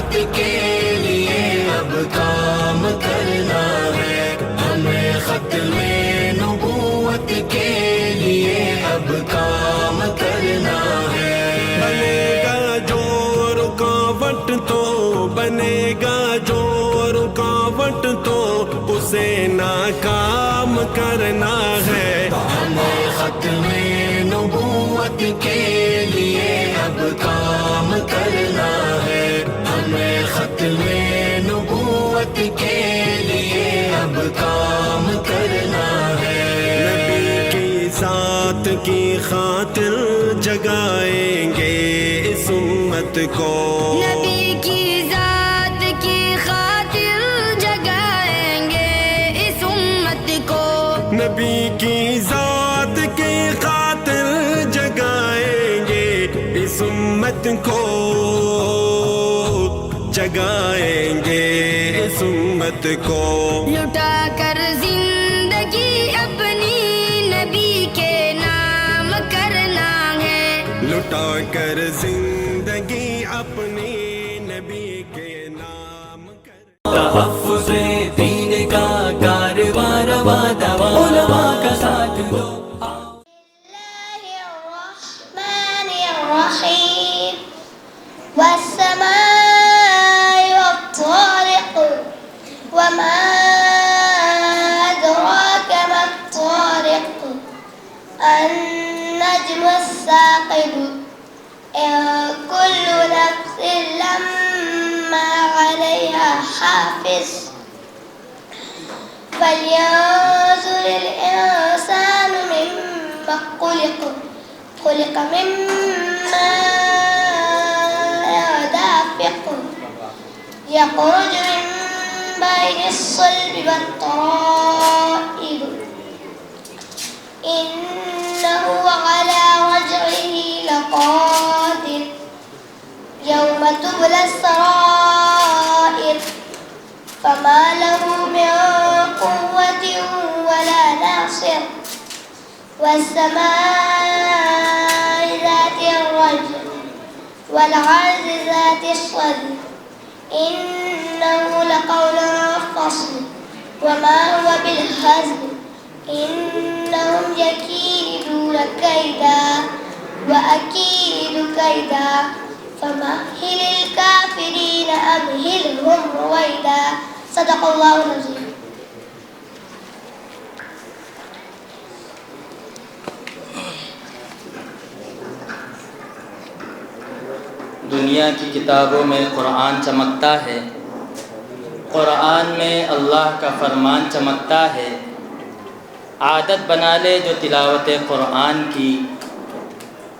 نبوت کے لیے اب کام کرنا ہے، ہمیں ختم نبوت کے لیے اب کام کرنا ہے۔ بنے گا جو رکاوٹ تو بنے گا جو رکاوٹ تو اسے ناکام کرنا ہے، ہمیں ختم نبوت کے لیے اب کام کرنا ہے، ہمیں ختم نبوت کے لیے اب کام کرنا ہے۔ نبی کی ذات کی خاطر جگائیں گے اس امت کو، نبی کی ذات کی خاطر جگائیں گے اس امت کو، نبی کی ذات کی خاطر جگائیں گے اس امت کو، جگائیں گے اس امت کو۔ لٹا کر زندگی اپنی نبی کے نام کرنا ہے، لٹا کر زندگی اپنی نبی کے نام کر۔ تحفظ دین کا کارواں رواں دواں، علماء کا ساتھ دو۔ اللہ الرحمن الرحیم والسماء والطارق وما أدراك ما الطارق النجم الثاقب إن كل نفس لما عليها حافظ فلينظر الإنسان مما خلق من ماء دافق يخرج من بين الصلب والترائب إنه على رجعه لقادر يوم تبلى السرائر فما له من قوة ولا ناصر والسماء ذات الرجع والعرض ذات الصدر إنه لقول فصل وما هو بالهزل إنهم يكيدون كيدا وأكيد كيدا فمهل الكافرين أمهلهم رويدا صدق الله العظيم۔ دنیا کی کتابوں میں قرآن چمکتا ہے، قرآن میں اللہ کا فرمان چمکتا ہے، عادت بنا لے جو تلاوت قرآن کی،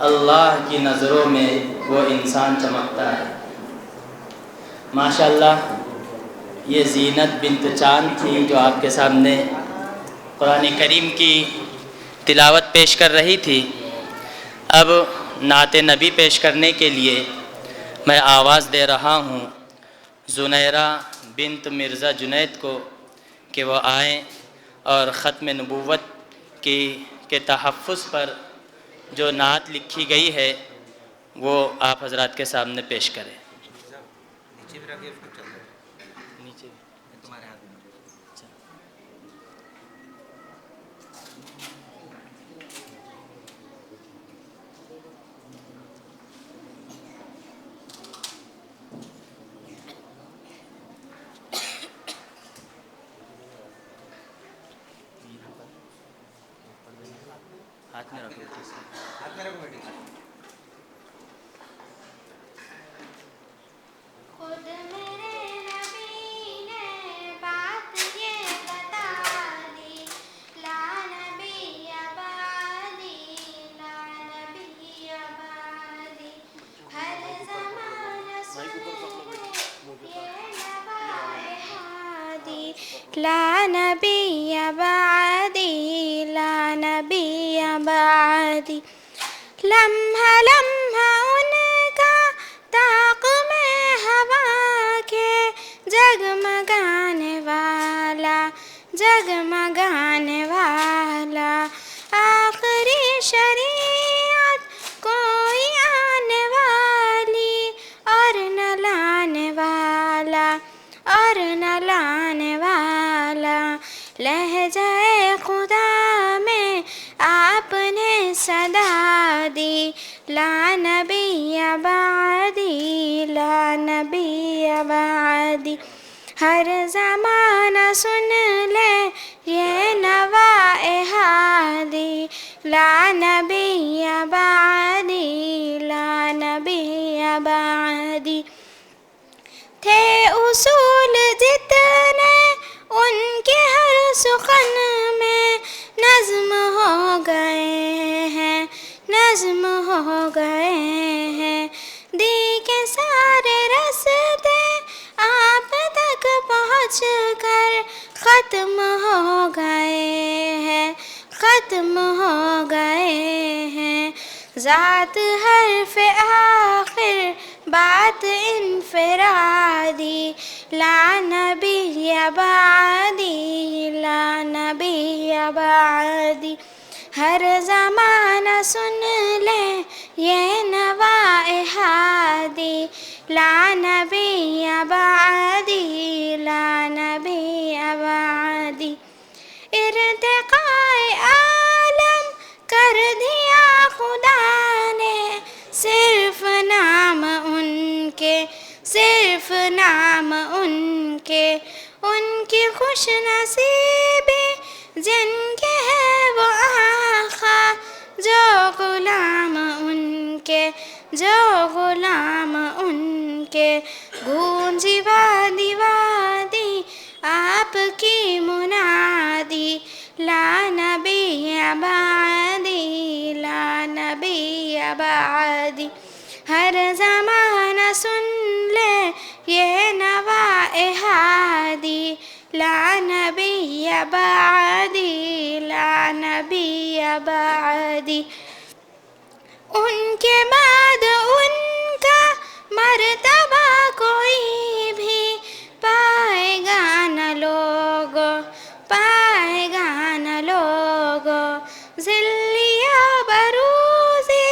اللہ کی نظروں میں وہ انسان چمکتا ہے۔ ماشاءاللہ یہ زینت بنت چاند تھی جو آپ کے سامنے قرآن کریم کی تلاوت پیش کر رہی تھی۔ اب نعت نبی پیش کرنے کے لیے میں آواز دے رہا ہوں زنیرہ بنت مرزا جنید کو کہ وہ آئیں اور ختم نبوت کے تحفظ پر جو نعت لکھی گئی ہے وہ آپ حضرات کے سامنے پیش کریں۔ نیچے تمہارے ہاتھ میں۔ ہاتھ میں رکھو، ہاتھ میں رکھو بیٹی۔ خود میرے نبی نے بات یہ بتا دی، لا نبی بعدی، لا نبی بعدی، ہر زمانہ سنے یہ نوائے ہادی، لا نبی بعدی، لا نبی بعدی، لمحہ لمحہ ان کا طاق میں ہوا کے جگمگانے والا، جگمگانے والا، آخری شریعت کوئی آنے والی اور نہ لانے والی۔ صدا دی لا نبی بعدی لا نبی بعدی ہر زمانہ سن لے یہ نوائے ہادی لا نبی بعدی لا نبی بعدی تھے اصول جتنے ان کے ہر سخن میں نظم ہو گئے ہیں نظم ہو گئے ہیں دی کے سارے رستے آپ تک پہنچ کر ختم ہو گئے ہیں ختم ہو گئے ہیں ذات حرف آخر بات انفرادی لا نبی بعدی لا نبی بعدی ہر زمانہ سن لے یہ نوائے ہادی لا نبی بعدی لا نبی بعدی ارتقائے عالم کر دیا خدا نے صرف نام ان کے صرف نام ان کی خوش نصیبی جن کے ہے وہ آقا جو غلام ان کے جو غلام ان کے گونجی وادی وادی آپ کی منادی لا نبی بعدی لا نبی بعدی ہر زمانہ سن لے یہ نوائے ہادی لا نبی بعدی لا نبی بعدی ان کے بعد ان کا مرتبہ کوئی بھی پائے گا نہ لوگ پائے گا نہ لوگ ذلیا بروزی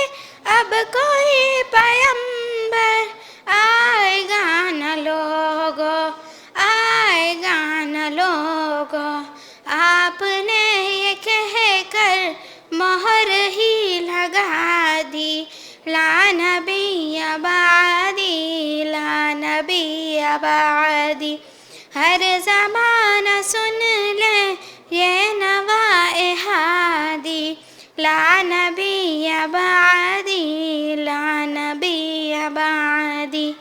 اب کوئی پیمبر آئے گا نہ لوگ آئے گا نہ لوگ آپ نے یہ کہہ کر مہر ہی لگا دی لا نبی بعدی لا نبی بعدی ہر زمانہ سن لے یہ نوائے ہادی لا نبی بعدی لا نبی بعدی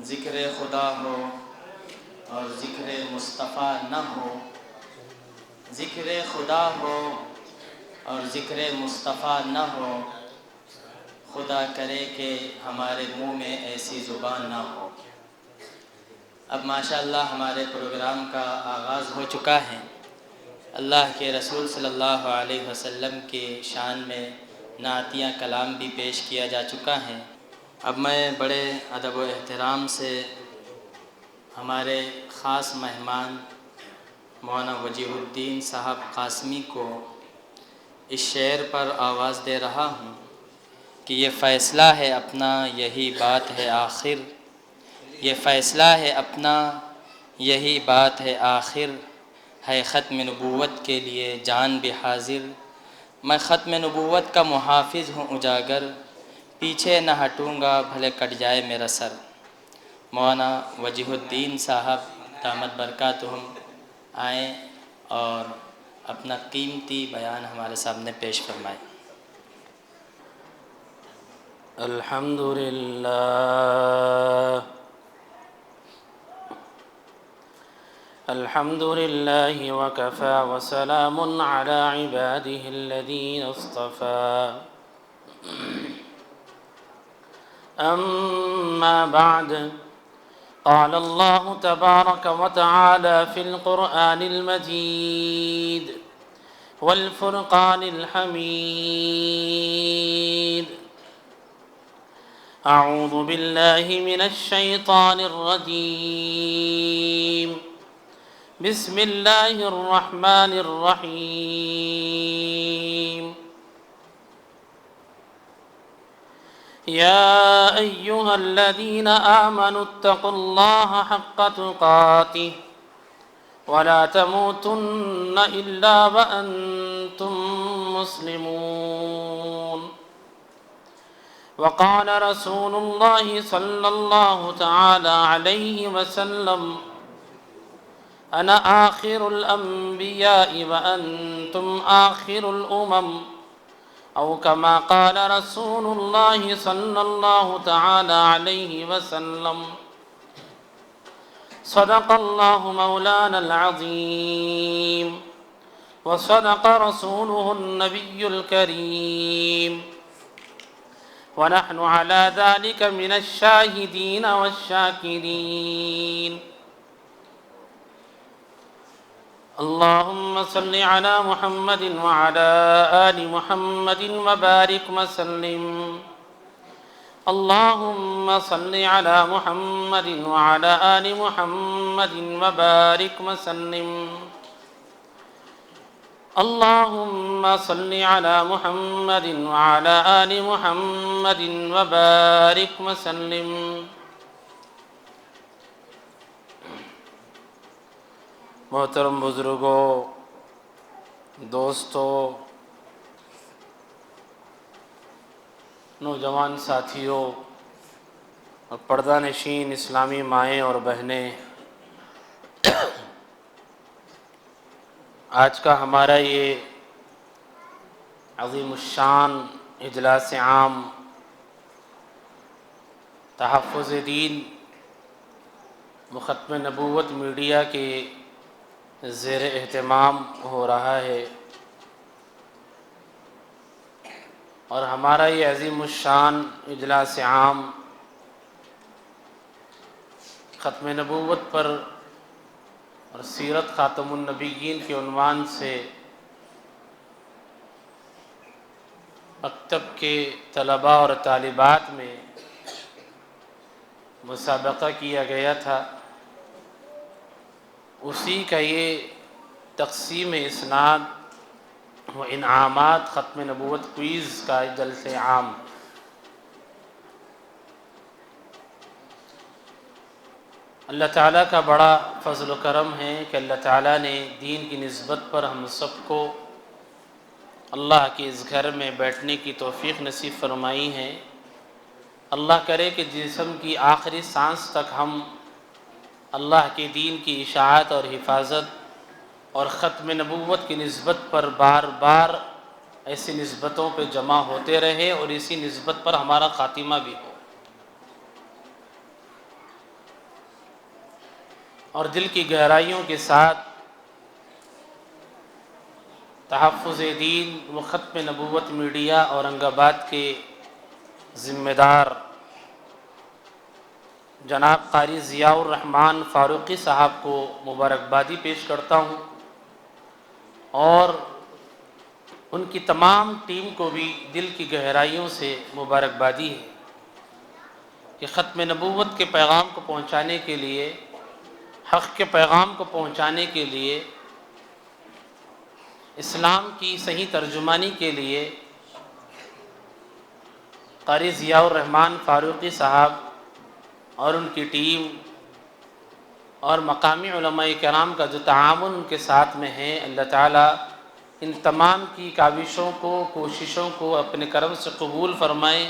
ذکر خدا ہو اور ذکر مصطفیٰ نہ ہو، ذکر خدا ہو اور ذکر مصطفیٰ نہ ہو، خدا کرے کہ ہمارے منہ میں ایسی زبان نہ ہو۔ اب ماشاءاللہ ہمارے پروگرام کا آغاز ہو چکا ہے۔ اللہ کے رسول صلی اللہ علیہ وسلم کی شان میں نعتیہ کلام بھی پیش کیا جا چکا ہے۔ اب میں بڑے ادب و احترام سے ہمارے خاص مہمان مولانا وجیہ الدین صاحب قاسمی کو اس شعر پر آواز دے رہا ہوں کہ یہ فیصلہ ہے اپنا یہی بات ہے آخر، یہ فیصلہ ہے اپنا یہی بات ہے آخر، ہے ختم نبوت کے لیے جان بھی حاضر، میں ختم نبوت کا محافظ ہوں اجاگر، پیچھے نہ ہٹوں گا بھلے کٹ جائے میرا سر۔ مولانا وجیہ الدین صاحب دامت برکاتہم آئیں اور اپنا قیمتی بیان ہمارے سامنے پیش فرمائیں۔ الحمدللہ الحمدللہ وکفى وسلام علی عباده الذین اصطفى اما بعد قال الله تبارك وتعالى في القرآن المجيد والفرقان الحميد أعوذ بالله من الشيطان الرجيم بسم الله الرحمن الرحيم يا أيها الذين آمنوا اتقوا الله حق تقاته ولا تموتن إلا وأنتم مسلمون وقال رسول الله صلى الله تعالى عليه وسلم أنا آخر الأنبياء وأنتم آخر الأمم أو كما قال رسول الله صلى الله تعالى عليه وسلم صدق الله مولانا العظيم وصدق رسوله النبي الكريم ونحن على ذلك من الشاهدين والشاكرين اللهم صل على محمد وعلى آل محمد وبارك وسلم اللهم صل على محمد وعلى آل محمد وبارك وسلم اللهم صل على محمد وعلى آل محمد وبارك وسلم محترم بزرگوں، دوستوں، نوجوان ساتھیوں اور پردہ نشین اسلامی مائیں اور بہنیں، آج کا ہمارا یہ عظیم الشان اجلاس عام تحفظ دین ختم نبوت میڈیا کے زیر اہتمام ہو رہا ہے، اور ہمارا یہ عظیم الشان اجلاس عام ختم نبوت پر اور سیرت خاتم النبیین کے عنوان سے مکتب کے طلباء اور طالبات میں مسابقہ کیا گیا تھا، اسی کا یہ تقسیم اسناد و انعامات ختم نبوت کوئز کا جلسہ عام۔ اللہ تعالیٰ کا بڑا فضل و کرم ہے کہ اللہ تعالیٰ نے دین کی نسبت پر ہم سب کو اللہ کے اس گھر میں بیٹھنے کی توفیق نصیب فرمائی ہے۔ اللہ کرے کہ جسم کی آخری سانس تک ہم اللہ کے دین کی اشاعت اور حفاظت اور ختم نبوت کی نسبت پر بار بار ایسی نسبتوں پہ جمع ہوتے رہے اور اسی نسبت پر ہمارا خاتمہ بھی ہو، اور دل کی گہرائیوں کے ساتھ تحفظ دین و ختم نبوت میڈیا اورنگ آباد کے ذمہ دار جناب قاری ضیاء الرحمن فاروقی صاحب کو مبارکبادی پیش کرتا ہوں، اور ان کی تمام ٹیم کو بھی دل کی گہرائیوں سے مبارکبادی ہے کہ ختم نبوت کے پیغام کو پہنچانے کے لیے، حق کے پیغام کو پہنچانے کے لیے، اسلام کی صحیح ترجمانی کے لیے قاری ضیاء الرحمن فاروقی صاحب اور ان کی ٹیم اور مقامی علماء کرام کا جو تعاون ان کے ساتھ میں ہے، اللہ تعالیٰ ان تمام کی کاوشوں کو، کوششوں کو اپنے کرم سے قبول فرمائے،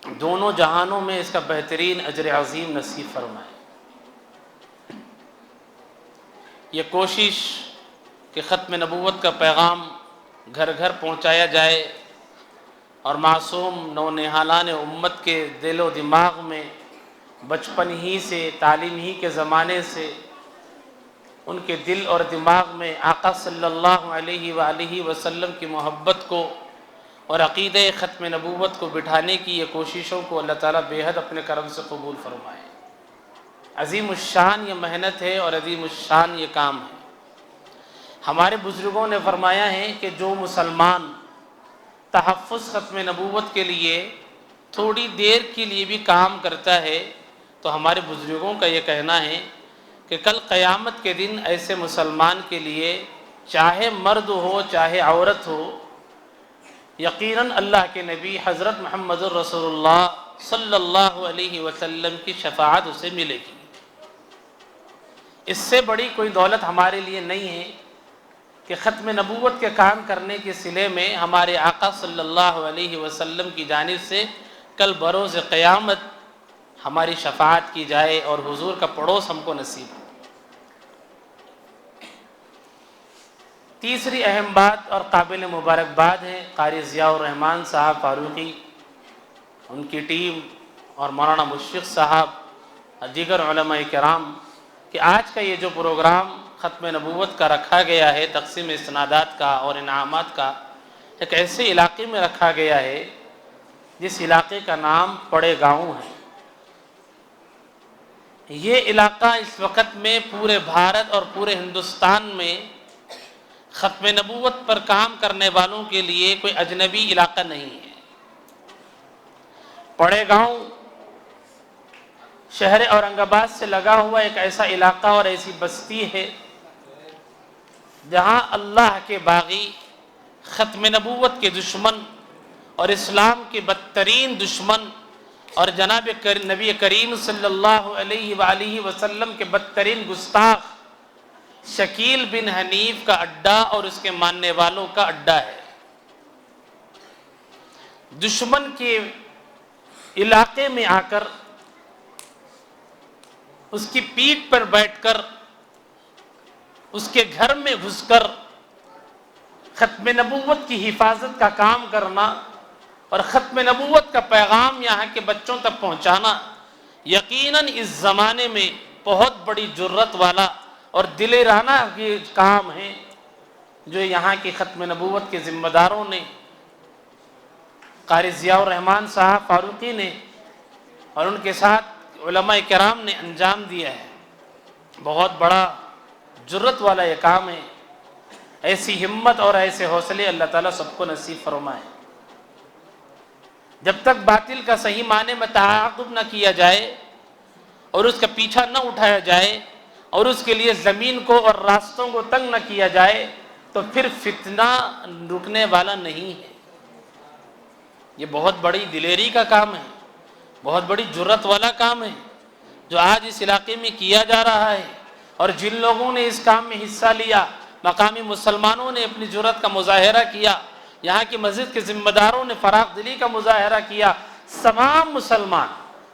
دونوں جہانوں میں اس کا بہترین اجر عظیم نصیب فرمائے۔ یہ کوشش کہ ختم نبوت کا پیغام گھر گھر پہنچایا جائے اور معصوم نونہالان امت کے دل و دماغ میں بچپن ہی سے، تعلیم ہی کے زمانے سے ان کے دل اور دماغ میں آقا صلی اللہ علیہ وآلہ وسلم کی محبت کو اور عقیدہ ختم نبوت کو بٹھانے کی یہ کوششوں کو اللہ تعالیٰ بے حد اپنے کرم سے قبول فرمائے۔ عظیم الشان یہ محنت ہے اور عظیم الشان یہ کام ہے۔ ہمارے بزرگوں نے فرمایا ہے کہ جو مسلمان تحفظ ختم نبوت کے لیے تھوڑی دیر کے لیے بھی کام کرتا ہے، تو ہمارے بزرگوں کا یہ کہنا ہے کہ کل قیامت کے دن ایسے مسلمان کے لیے چاہے مرد ہو چاہے عورت ہو، یقیناً اللہ کے نبی حضرت محمد الرسول اللہ صلی اللہ علیہ وسلم کی شفاعت اسے ملے گی۔ اس سے بڑی کوئی دولت ہمارے لیے نہیں ہے کہ ختم نبوت کے کام کرنے کے صلے میں ہمارے آقا صلی اللہ علیہ وسلم کی جانب سے کل بروز قیامت ہماری شفاعت کی جائے اور حضور کا پڑوس ہم کو نصیب ہو۔ تیسری اہم بات اور قابل مبارکباد ہے قاری ضیاء الرحمن صاحب فاروقی، ان کی ٹیم اور مولانا مشفق صاحب، دیگر علماء کرام، کہ آج کا یہ جو پروگرام ختم نبوت کا رکھا گیا ہے، تقسیم استنادات کا اور انعامات کا، ایک ایسے علاقے میں رکھا گیا ہے جس علاقے کا نام پڑے گاؤں ہے۔ یہ علاقہ اس وقت میں پورے بھارت اور پورے ہندوستان میں ختم نبوت پر کام کرنے والوں کے لیے کوئی اجنبی علاقہ نہیں ہے۔ پڑے گاؤں شہر اورنگ آباد سے لگا ہوا ایک ایسا علاقہ اور ایسی بستی ہے جہاں اللہ کے باغی، ختم نبوت کے دشمن اور اسلام کے بدترین دشمن اور جناب نبی کریم صلی اللہ علیہ وآلہ وسلم کے بدترین گستاخ شکیل بن حنیف کا اڈا اور اس کے ماننے والوں کا اڈا ہے۔ دشمن کے علاقے میں آ کر، اس کی پیٹھ پر بیٹھ کر، اس کے گھر میں گھس کر ختم نبوت کی حفاظت کا کام کرنا اور ختم نبوت کا پیغام یہاں کے بچوں تک پہنچانا یقیناً اس زمانے میں بہت بڑی جرت والا اور دلیرانہ یہ کام ہے جو یہاں کی ختم نبوت کے ذمہ داروں نے، قاری ضیاء الرحمن صاحب فاروقی نے اور ان کے ساتھ علماء کرام نے انجام دیا ہے۔ بہت بڑا جرت والا یہ کام ہے۔ ایسی ہمت اور ایسے حوصلے اللہ تعالیٰ سب کو نصیب فرمائے۔ جب تک باطل کا صحیح معنی میں تعاقب نہ کیا جائے اور اس کا پیچھا نہ اٹھایا جائے اور اس کے لیے زمین کو اور راستوں کو تنگ نہ کیا جائے تو پھر فتنہ رکنے والا نہیں ہے۔ یہ بہت بڑی دلیری کا کام ہے، بہت بڑی جرت والا کام ہے جو آج اس علاقے میں کیا جا رہا ہے، اور جن لوگوں نے اس کام میں حصہ لیا، مقامی مسلمانوں نے اپنی جرت کا مظاہرہ کیا، یہاں کی مسجد کے ذمہ داروں نے فراخ دلی کا مظاہرہ کیا، تمام مسلمان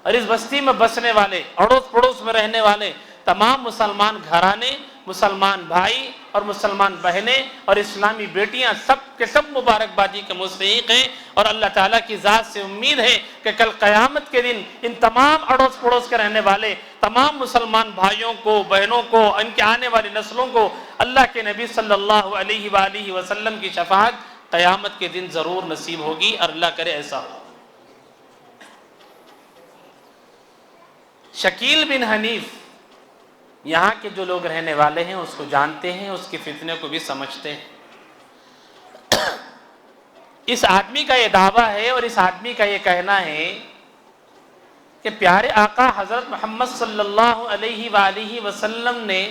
اور اس بستی میں بسنے والے، اڑوس پڑوس میں رہنے والے تمام مسلمان گھرانے، مسلمان بھائی اور مسلمان بہنیں اور اسلامی بیٹیاں سب کے سب مبارکبادی کے مستحق ہیں، اور اللہ تعالیٰ کی ذات سے امید ہے کہ کل قیامت کے دن ان تمام اڑوس پڑوس کے رہنے والے تمام مسلمان بھائیوں کو، بہنوں کو، ان کے آنے والی نسلوں کو اللہ کے نبی صلی اللہ علیہ وآلہ وسلم کی شفاعت قیامت کے دن ضرور نصیب ہوگی، اور اللہ کرے ایسا ہو۔ شکیل بن حنیف یہاں کے جو لوگ رہنے والے ہیں اس کو جانتے ہیں، اس کے فتنے کو بھی سمجھتے ہیں۔ اس آدمی کا یہ دعویٰ ہے اور اس آدمی کا یہ کہنا ہے کہ پیارے آقا حضرت محمد صلی اللہ علیہ وآلہ وسلم نے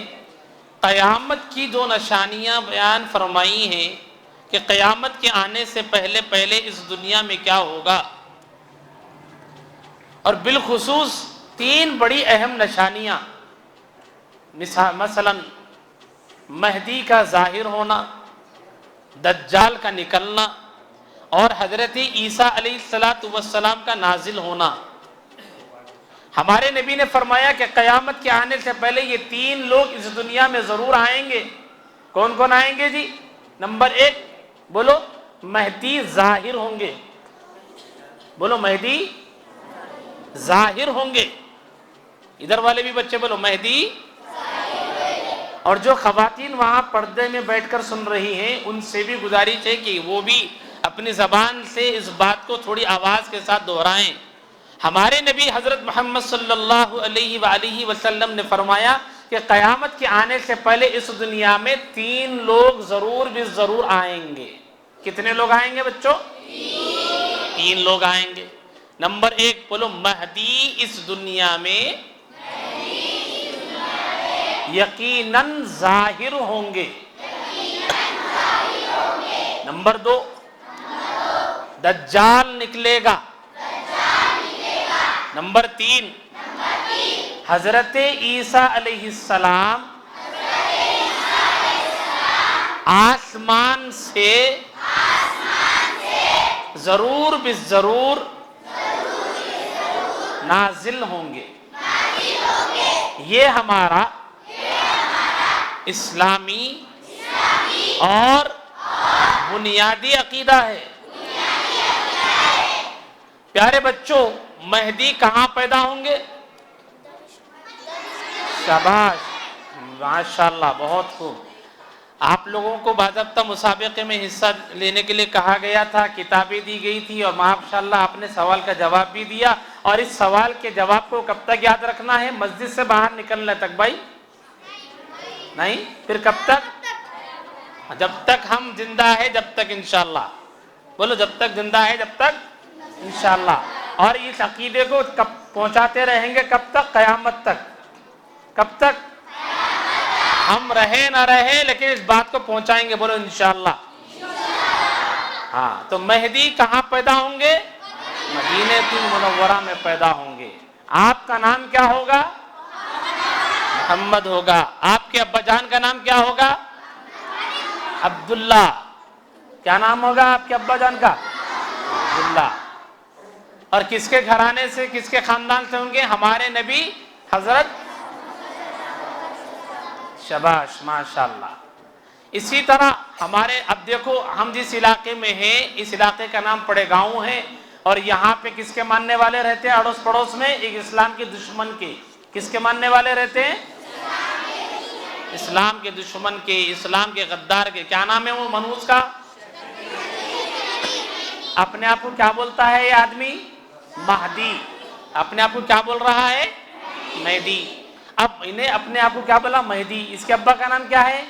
قیامت کی جو نشانیاں بیان فرمائی ہیں کہ قیامت کے آنے سے پہلے پہلے اس دنیا میں کیا ہوگا، اور بالخصوص 3 بڑی اہم نشانیاں، مثلا مہدی کا ظاہر ہونا، دجال کا نکلنا اور حضرت عیسیٰ علیہ السلام کا نازل ہونا۔ ہمارے نبی نے فرمایا کہ قیامت کے آنے سے پہلے یہ 3 لوگ اس دنیا میں ضرور آئیں گے۔ کون کون آئیں گے جی؟ نمبر 1 بولو، مہدی ظاہر ہوں گے۔ بولو، مہدی ظاہر ہوں گے۔ ادھر والے بھی بچے بولو، مہدی۔ اور جو خواتین وہاں پردے میں بیٹھ کر سن رہی ہیں ان سے بھی گزارش ہے کہ وہ بھی اپنی زبان سے اس بات کو تھوڑی آواز کے ساتھ دہرائیں۔ ہمارے نبی حضرت محمد صلی اللہ علیہ وآلہ وسلم نے فرمایا کہ قیامت کے آنے سے پہلے اس دنیا میں 3 لوگ ضرور بھی ضرور آئیں گے۔ کتنے لوگ آئیں گے بچوں؟ 3 لوگ آئیں گے۔ نمبر 1 بولو، مہدی اس دنیا میں یقیناً ظاہر ہوں گے. نمبر 2 دجال نکلے گا. نمبر 3 حضرت عیسیٰ علیہ السلام آسمان سے ضرور بالضرور نازل ہوں گے. یہ ہمارا اسلامی اور بنیادی عقیدہ ہے. پیارے بچوں، مہدی کہاں پیدا ہوں گے؟ شاباش، ماشاءاللہ، بہت خوب. آپ لوگوں کو باضابطہ مسابقے میں حصہ لینے کے لیے کہا گیا تھا، کتابیں دی گئی تھی، اور ماشاءاللہ آپ نے سوال کا جواب بھی دیا. اور اس سوال کے جواب کو کب تک یاد رکھنا ہے؟ مسجد سے باہر نکلنے تک. بھائی نہیں، پھر کب تک؟ جب تک ہم زندہ ہے، جب تک انشاءاللہ. بولو، جب تک زندہ ہے، جب تک انشاءاللہ. اور اس عقیدے کو کب پہنچاتے رہیں گے؟ کب تک؟ قیامت تک. کب تک؟ ہم رہے نہ رہے، لیکن اس بات کو پہنچائیں گے. بولو انشاءاللہ. ہاں، تو مہدی کہاں پیدا ہوں گے؟ مدینہ منورہ میں پیدا ہوں گے. آپ کا نام کیا ہوگا؟ محمد ہوگا. آپ کے ابا جان کا نام کیا ہوگا؟ عبداللہ. کیا نام ہوگا آپ کے ابا جان کا؟ عبداللہ. اور کس کے گھرانے سے، کس کے خاندان سے ہوں گے؟ ہمارے نبی حضرت. شاباش، ماشاءاللہ. اسی طرح ہمارے، اب دیکھو ہم جس علاقے میں ہیں، اس علاقے کا نام پڑے گاؤں ہے، اور یہاں پہ کس کے ماننے والے رہتے ہیں؟ اڑوس پڑوس میں ایک اسلام کے دشمن کے. کس کے ماننے والے رہتے ہیں؟ اسلام کے دشمن کے، اسلام کے غدار کے. کیا نام ہے وہ منحوس کا؟ اپنے آپ کو کیا بولتا ہے یہ آدمی؟ مہدی. اپنے آپ کو کیا بول رہا ہے؟ مہدی. اب انہیں اپنے آپ کو کیا بولا؟ مہدی. اس کے ابا کا نام کیا ہے؟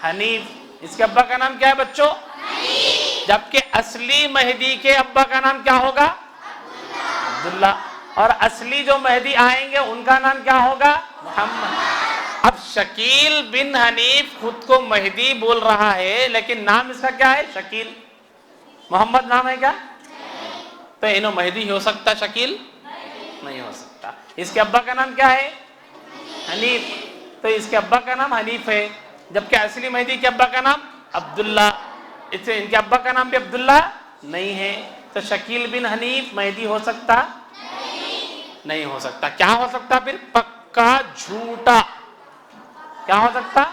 حنیف. اس کے ابا کا نام کیا ہے بچوں؟ جبکہ اصلی مہدی کے ابا کا نام کیا ہوگا؟ عبداللہ. اور اصلی جو مہدی آئیں گے ان کا نام کیا ہوگا؟ محمد. اب شکیل بن حنیف خود کو مہدی بول رہا ہے، لیکن نام اس کا کیا ہے؟ شکیل. محمد نام ہے کیا؟ تو انہوں مہدی ہو سکتا؟ شکیل نہیں ہو سکتا. اس کے ابا کا نام کیا ہے؟ حنیف. تو اس کے ابا کا نام حنیف ہے، جبکہ اصلی مہدی کے ابا کا نام عبداللہ. اس سے ان کے ابا کا نام بھی عبداللہ نہیں ہے. تو شکیل بن حنیف مہدی ہو سکتا؟ نہیں ہو سکتا. کیا ہو سکتا پھر؟ پکا جھوٹا. کیا ہو سکتا؟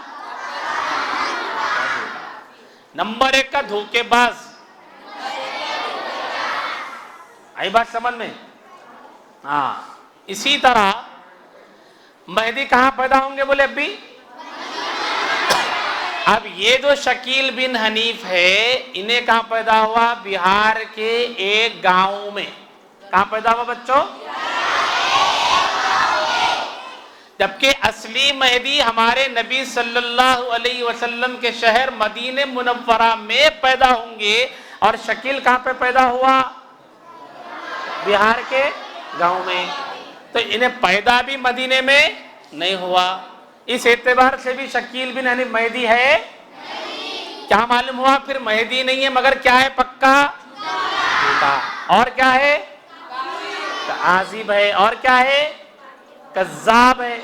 نمبر 1 کا دھوکے باز. آئی بات سمجھ میں؟ ہاں. اسی طرح مہدی کہاں پیدا ہوں گے بولے ابھی؟ اب یہ جو شکیل بن حنیف ہے، انہیں کہاں پیدا ہوا؟ بہار کے ایک گاؤں میں. کہاں پیدا ہوا بچوں؟ جبکہ اصلی مہدی ہمارے نبی صلی اللہ علیہ وسلم کے شہر مدینہ منورہ میں پیدا ہوں گے. اور شکیل کہاں پہ پیدا ہوا؟ بہار کے گاؤں میں. تو انہیں پیدا بھی مدینے میں نہیں ہوا. اس اعتبار سے بھی شکیل بن حنیف مہدی ہے؟ کیا معلوم ہوا پھر؟ مہدی نہیں ہے، مگر کیا ہے؟ پکا جھوٹا. اور کیا ہے؟ عازب ہے. اور کیا ہے؟ کذاب ہے،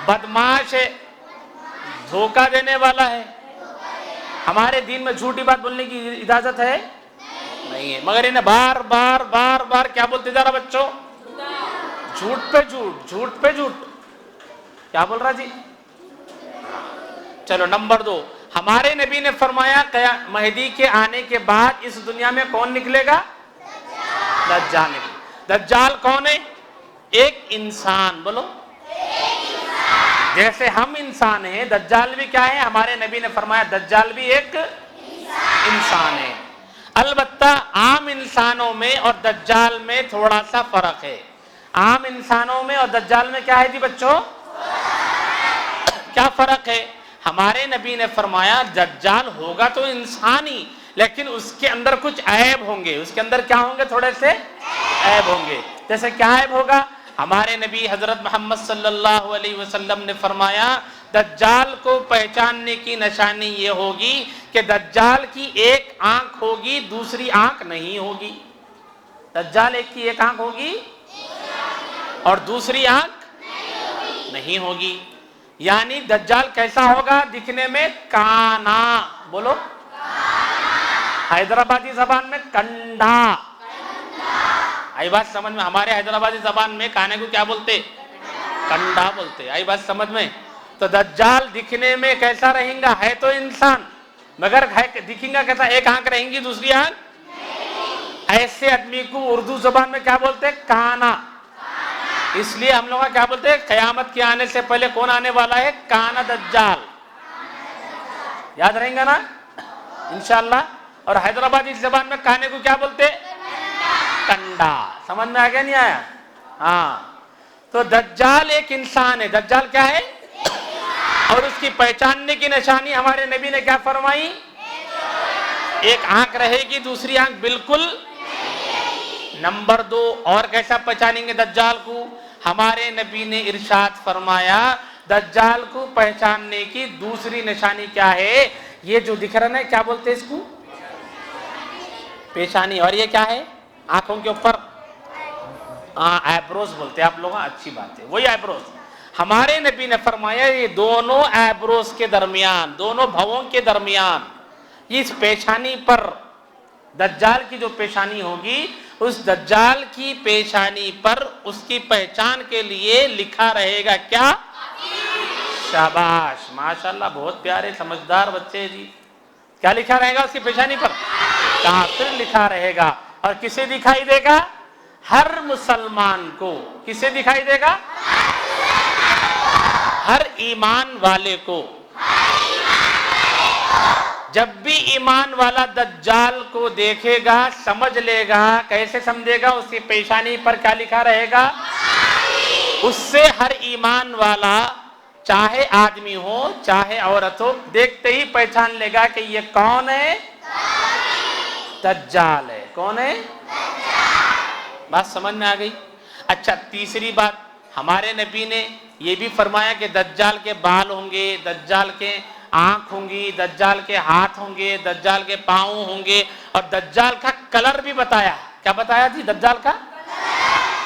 بدمعاش ہے، دھوکہ دینے والا ہے. ہمارے دین میں جھوٹی بات بولنے کی اجازت ہے؟ نہیں ہے. مگر انہیں بار بار بار بار کیا بولتے جا رہا بچوں؟ جھوٹ پہ جھوٹ، جھوٹ پہ جھوٹ. کیا بول رہا جی؟ چلو نمبر 2، ہمارے نبی نے فرمایا مہدی کے آنے کے بعد اس دنیا میں کون نکلے گا؟ دجال نکلے. دجال کون ہے؟ ایک انسان. بولو، جیسے ہم انسان ہیں، دجال بھی کیا ہے؟ ہمارے نبی نے فرمایا دجال بھی ایک انسان ہے. البتہ عام انسانوں میں اور دجال میں تھوڑا سا فرق ہے. عام انسانوں میں اور دجال میں کیا ہے جی بچوں؟ کیا فرق ہے؟ ہمارے نبی نے فرمایا دجال ہوگا تو انسان ہی، لیکن اس کے اندر کچھ عیب ہوں گے. اس کے اندر کیا ہوں گے؟ تھوڑے سے عیب ہوں گے. جیسے کیا عیب ہوگا؟ ہمارے نبی حضرت محمد صلی اللہ علیہ وسلم نے فرمایا دجال کو پہچاننے کی نشانی یہ ہوگی کہ دجال کی ایک آنکھ ہوگی دوسری آنکھ نہیں ہوگی. دجال کی ایک آنکھ ہوگی اور دوسری آنکھ نہیں ہوگی. یعنی دجال کیسا ہوگا دکھنے میں؟ کانا، بولو حیدرآبادی زبان میں کنڈا. آئی بات سمجھ میں؟ ہمارے حیدرآبادی زبان میں کانے کو کیا بولتے؟ کنڈا بولتے. آئی بات سمجھ میں؟ تو دجال دکھنے میں کیسا رہیں گا؟ ہے تو انسان مگر دکھیں گا کیسا؟ ایک آنکھ رہیں گی دوسری آنکھ. ایسے آدمی کو اردو زبان میں کیا بولتے؟ کانا. اس لیے ہم لوگ کیا بولتے ہیں؟ قیامت کے آنے سے پہلے کون آنے والا ہے؟ کانا دجال. یاد رہیں گا نا انشاءاللہ. اور حیدرآبادی زبان میں کانے کو کیا بولتے؟ کنڈا. سمجھ میں آ گیا نہیں آیا؟ ہاں. تو دجال ایک انسان ہے. دجال کیا ہے؟ اور اس کی پہچاننے کی نشانی ہمارے نبی نے کیا فرمائی؟ ایک آنکھ رہے گی دوسری آنکھ بالکل. نمبر 2 اور کیسا پہچانیں گے دجال کو؟ ہمارے نبی نے ارشاد فرمایا دجال کو پہچاننے کی دوسری نشانی کیا ہے؟ یہ جو دکھ رہا ہے کیا بولتے ہیں اس کو؟ پیشانی. اور یہ کیا ہے؟ آنکھوں کے اوپر ایبروز بولتے ہیں آپ لوگ. اچھی بات ہے, وہی ایبروز. ہمارے نبی نے فرمایا یہ دونوں ایبروز کے درمیان, دونوں بھووں کے درمیان, اس پیشانی پر, دجال کی جو پیشانی ہوگی اس دجال کی پیشانی پر اس کی پہچان کے لیے لکھا رہے گا کیا؟ شاباش, ماشاءاللہ, بہت پیارے سمجھدار بچے جی. کیا لکھا رہے گا اس کی پیشانی پر؟ کافر لکھا رہے گا. اور کسے دکھائی دے گا؟ ہر مسلمان کو. کسے دکھائی دے گا؟ ہر ایمان والے کو. جب بھی ایمان والا دجال کو دیکھے گا سمجھ لے گا. کیسے سمجھے گا؟ اس کی پیشانی پر کیا لکھا رہے گا؟ اس سے ہر ایمان والا, چاہے آدمی ہو چاہے عورت ہو, دیکھتے ہی پہچان لے گا کہ یہ کون ہے؟ دجال ہے. کون ہے؟ بات سمجھ میں آ گئی؟ اچھا, تیسری بات, ہمارے نبی نے یہ بھی فرمایا کہ دجال کے بال ہوں گے, دجال کے آنکھ ہوں گی, دجال کے ہاتھ ہوں گے, دجال کے پاؤں ہوں گے, اور دجال کا کلر بھی بتایا. کیا بتایا جی؟ دجال کا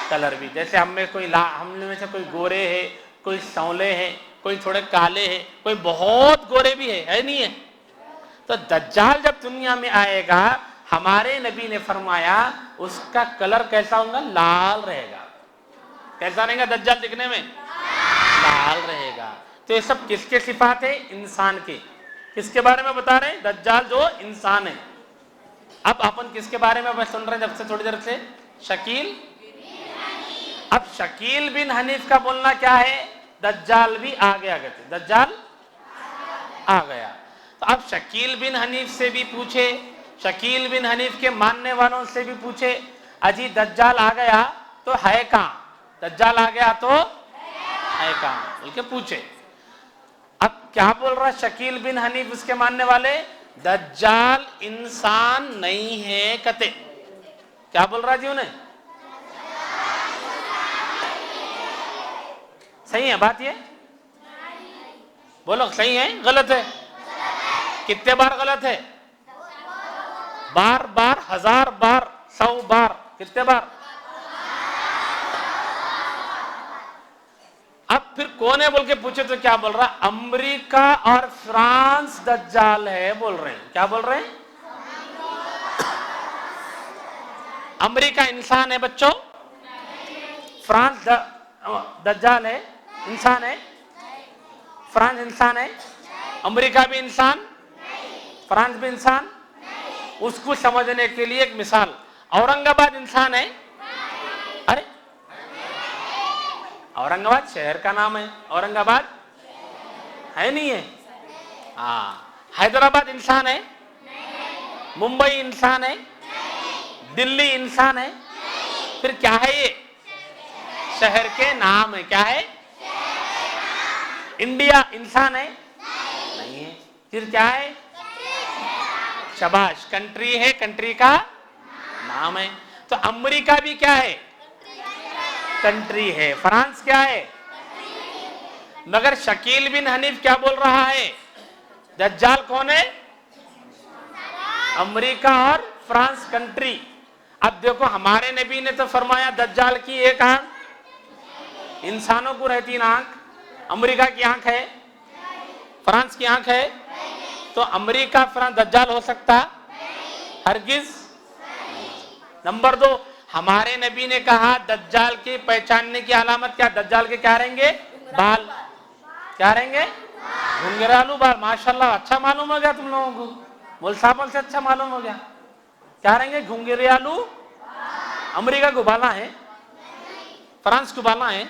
کلر بھی. جیسے ہم میں سے کوئی گورے ہے, کوئی سانولے ہیں, کوئی تھوڑے کالے ہیں, کوئی بہت گورے بھی ہے نہیں ہے. تو دجال جب دنیا میں آئے گا ہمارے نبی نے فرمایا اس کا کلر کیسا ہوگا؟ لال رہے گا. کیسا رہے گا دجال دکھنے میں؟ لال رہے گا. تو یہ سب کس کے صفات ہے؟ انسان کے. کس کے بارے میں بتا رہے ہیں؟ دجال جو انسان ہے. اب اپن کس کے بارے میں سن رہے ہیں جب سے تھوڑی دیر سے؟ شکیل. اب شکیل بن حنیف کا بولنا کیا ہے؟ دجال بھی آ گیا. دجال آ گیا. تو اب شکیل بن حنیف سے بھی پوچھے, شکیل بن حنیف کے ماننے والوں سے بھی پوچھے, اجی دجال آ گیا تو ہے کہاں؟ دجال آ گیا تو ہے کہاں بول کے پوچھے. اب کیا بول رہا شکیل بن حنیف اس کے ماننے والے؟ دجال انسان نہیں ہے کہتے. کیا بول رہا جی انہیں؟ صحیح ہے بات یہ؟ بولو صحیح ہے غلط ہے؟ کتنے بار غلط ہے؟ بار بار, 1000 بار, 100 بار. کتنے بار؟ اب پھر کون ہے بول کے پوچھے تو کیا بول رہا؟ امریکہ اور فرانس دجال ہے بول رہے ہیں. کیا بول رہے ہیں؟ امریکہ انسان ہے بچوں, فرانس دجال ہے, انسان ہے. فرانس انسان ہے, امریکہ بھی انسان, فرانس بھی انسان. اس کو سمجھنے کے لیے ایک مثال, اورنگ آباد انسان ہے؟ ارے اورنگ آباد شہر کا نام ہے, اورنگ آباد ہے نہیں ہے؟ ہاں. حیدرآباد انسان ہے؟ ممبئی انسان ہے؟ دلی انسان ہے؟ پھر کیا ہے یہ؟ شہر کے نام ہے. کیا ہے؟ انڈیا انسان ہے؟ نہیں ہے. پھر کیا ہے؟ شاباش, کنٹری ہے, کنٹری کا نام ہے. تو امریکہ بھی کیا ہے؟ کنٹری ہے. فرانس کیا ہے؟ مگر شکیل بن حنیف کیا بول رہا ہے؟ دجال کون ہے؟ امریکہ اور فرانس کنٹری. اب دیکھو ہمارے نبی نے تو فرمایا دجال کی ایک آنکھ، انسانوں کو رہتی آنکھ. امریکہ کی آنکھ ہے؟ فرانس کی آنکھ ہے؟ تو امریکہ فرانس دجال ہو سکتا؟ ہرگز. نمبر 2، ہمارے نبی نے کہا دجال کی پہچاننے کی علامت کیا؟ دجال کے کیا رہیں گے؟ بال. کیا رہیں گے؟ گھنگرالو بال. ماشاءاللہ اچھا معلوم ہو گیا تم لوگوں کو، مول صاحب سے اچھا معلوم ہو گیا. کیا رہیں گے؟ گھنگریالو. امریکہ کو بالا ہے؟ فرانس کو بالا ہے؟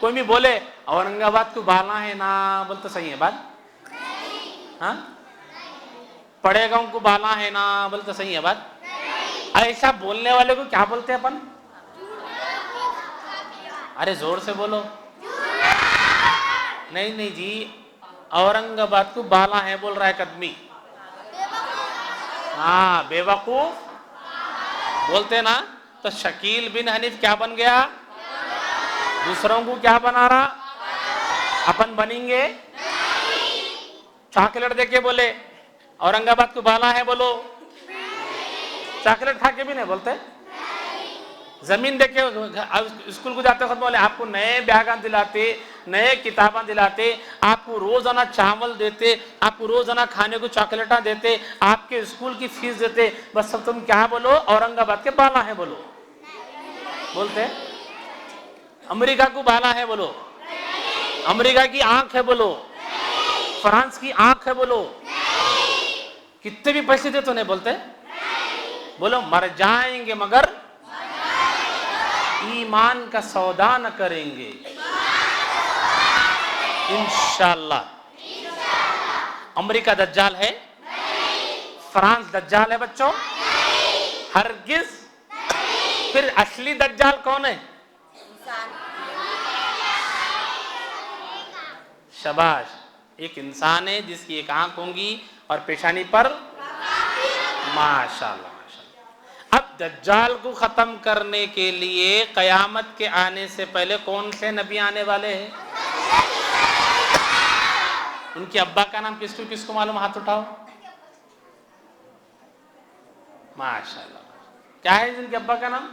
کوئی بھی بولے اورنگ آباد کو بالا ہے نا، بولتے صحیح ہے بات؟ ہاں، پڑے گاؤں کو بالا ہے نا، بولتے صحیح ہے بات؟ ایسا بولنے والے کو کیا بولتے ہیں اپن؟ ارے زور سے بولو. نہیں جی، اورنگ آباد کو بالا ہے بول رہا ہے قدمی. ہاں بے وقوف بولتے نا. تو شکیل بن حنیف کیا بن گیا؟ دوسروں کو کیا بنا رہا؟ اپن بنیں گے؟ چاکلیٹ دے کے بولے اورنگ آباد کو بالا ہے بولو، چاکلیٹ کھا کے بھی نہیں بولتے. زمین دیکھ کے اسکول کو جاتے وقت بولے آپ کو نئے بیگاں دلاتے، نئے کتاباں دلاتے، آپ کو روزانہ چاول دیتے، آپ کو روزانہ کھانے کو چاکلیٹاں دیتے، آپ کے اسکول کی فیس دیتے، بس سب تم کیا بولو؟ اورنگ آباد کے بالا ہے بولو. بولتے امریکہ کو بالا ہے بولو، امریکہ کی آنکھ ہے بولو، فرانس کی آنکھ ہے بولو. کتنے بھی پیسے دے تو نہیں بولتے. بولو مر جائیں گے مگر ایمان کا سودا نہ کریں گے انشاءاللہ. امریکہ دجال ہے؟ فرانس دجال ہے بچوں؟ ہرگز. پھر اصلی دجال کون ہے؟ شاباش. ایک انسان ہے جس کی ایک آنکھ ہوں گی اور پیشانی پر ماشاءاللہ. اب دجال کو ختم کرنے کے لیے قیامت کے آنے سے پہلے کون سے نبی آنے والے ہیں؟ ان کے ابا کا نام کس کو معلوم؟ ہاتھ اٹھاؤ. ماشاءاللہ. کیا ہے ان کے ابا کا نام؟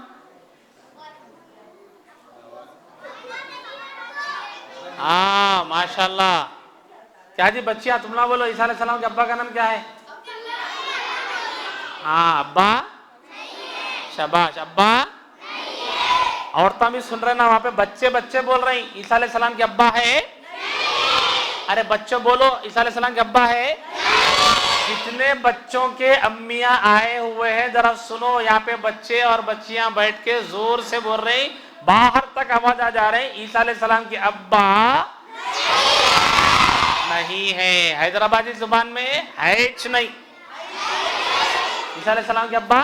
ہاں ماشاءاللہ. کیا جی بچیاں تم نہ بولو، عیسیٰ علیہ السلام کے ابا کا نام کیا ہے؟ ہاں ابا. شاباش. ابا. عورتیں بھی سن رہے نا وہاں پہ، بچے بچے بول رہے ہیں عیسیٰ علیہ السلام کے ابا ہے. ارے بچوں بولو عیسیٰ علیہ السلام کے ابا ہے. جتنے بچوں کے امیاں آئے ہوئے ہیں ذرا سنو، یہاں پہ بچے اور بچیاں بیٹھ کے زور سے بول رہے ہیں، باہر تک آواز آ جا رہے ہیں عیسیٰ علیہ السلام کے ابا نہیں ہے. حیدرآبادی زبان میں ہیچ نہیں. عیسیٰ علیہ السلام کے ابا.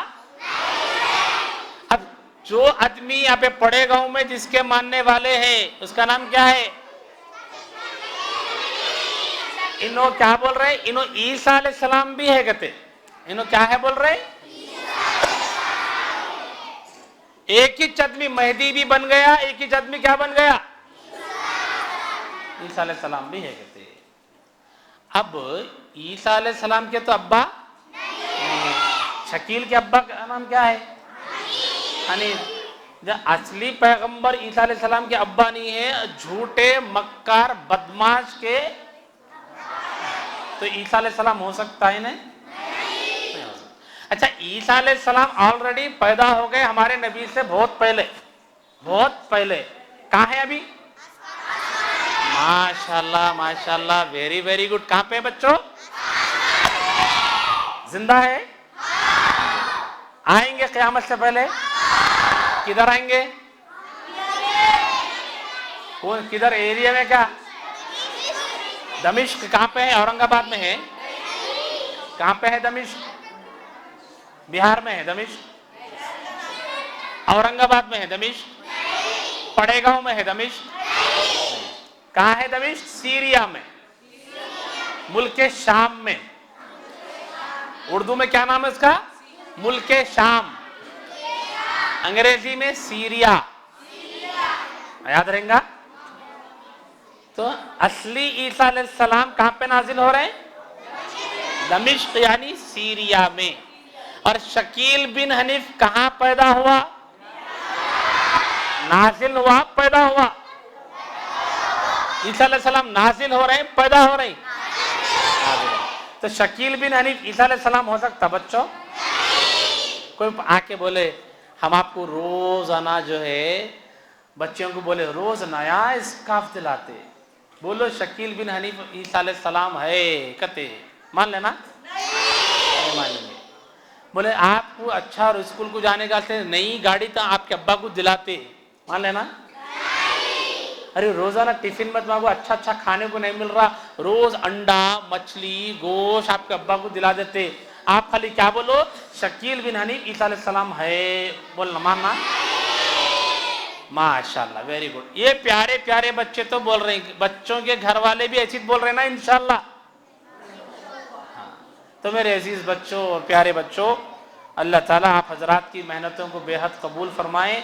اب جو آدمی یہاں پہ پڑے گاؤں میں جس کے ماننے والے ہیں اس کا نام کیا ہے؟ انہوں کیا بول رہے ہیں؟ انہوں عیسیٰ علیہ السلام بھی ہے کہتے. انہوں کیا ہے بول رہے ہیں؟ ایک ہی چدمی مہدی بھی بن گیا، ایک ہی چدمی کیا بن گیا؟ عیسیٰ علیہ السلام بھی ہے کہتے. اب عیسیٰ علیہ السلام کے تو ابا نہیں. شکیل کے ابا کا نام کیا ہے؟ حنیف. جب اصلی پیغمبر عیسیٰ علیہ السلام کے ابا نہیں ہے، جھوٹے مکار بدماش کے، تو عیسیٰ علیہ السلام ہو سکتا ہے نہیں ہو سکتا. اچھا عیسیٰ علیہ السلام آلریڈی پیدا ہو گئے ہمارے نبی سے بہت پہلے. کہاں ہے ابھی؟ ماشاءاللہ ماشاءاللہ. Very very good. کہاں پہ بچوں؟ زندہ ہے؟ آئیں گے قیامت سے پہلے؟ کدھر آئیں گے؟ کدھر ایریا میں؟ کیا دمشق؟ کہاں پہ ہے؟ اورنگ آباد میں ہے؟ کہاں پہ ہے دمشق؟ بہار میں ہے دمشق؟ اورنگ آباد میں ہے دمشق؟ پڑے گاؤں میں ہے دمشق؟ کہاں ہے دمشق؟ سیریا میں، ملک شام میں. اردو میں کیا نام ہے اس کا؟ ملک شام. انگریزی میں سیریا. یاد رہیں گا؟ تو اصلی عیسیٰ علیہ السلام کہاں پہ نازل ہو رہے ہیں؟ دمشق یعنی سیریا میں. اور شکیل بن حنیف کہاں پیدا ہوا؟ نازل ہوا پیدا ہوا؟ عیسیٰ علیہ السلام نازل ہو رہے ہیں پیدا ہو رہے ہیں؟ تو شکیل بن حنیف عیسیٰ علیہ السلام ہو سکتا بچوں؟ کوئی آ کے بولے ہم آپ کو روزانہ جو ہے بچوں کو بولے روز نیا اسکاف دلاتے، بولو شکیل بن حنیف عیسیٰ علیہ السلام ہے کہتے، مان لینا؟ نہیں مان لیں گے. بولے آپ کو اچھا اور اسکول کو جانے کا نئی گاڑی تو آپ کے ابا کو دلاتے، مان لینا؟ ارے روزانہ ٹفن میں تمہیں اچھا کھانے کو نہیں مل رہا، روز انڈا مچھلی گوشت آپ کے ابا کو دلا دیتے، آپ خالی کیا بولو شکیل بن حنیف عیسیٰ علیہ السلام ہے، بولنا ماننا؟ ماشاءاللہ ویری گڈ. یہ پیارے پیارے بچے تو بول رہے ہیں، بچوں کے گھر والے بھی ایسی بول رہے ہیں نا انشاءاللہ. تو میرے عزیز بچوں اور پیارے بچوں، اللہ تعالیٰ آپ حضرات کی محنتوں کو بے حد قبول فرمائیں.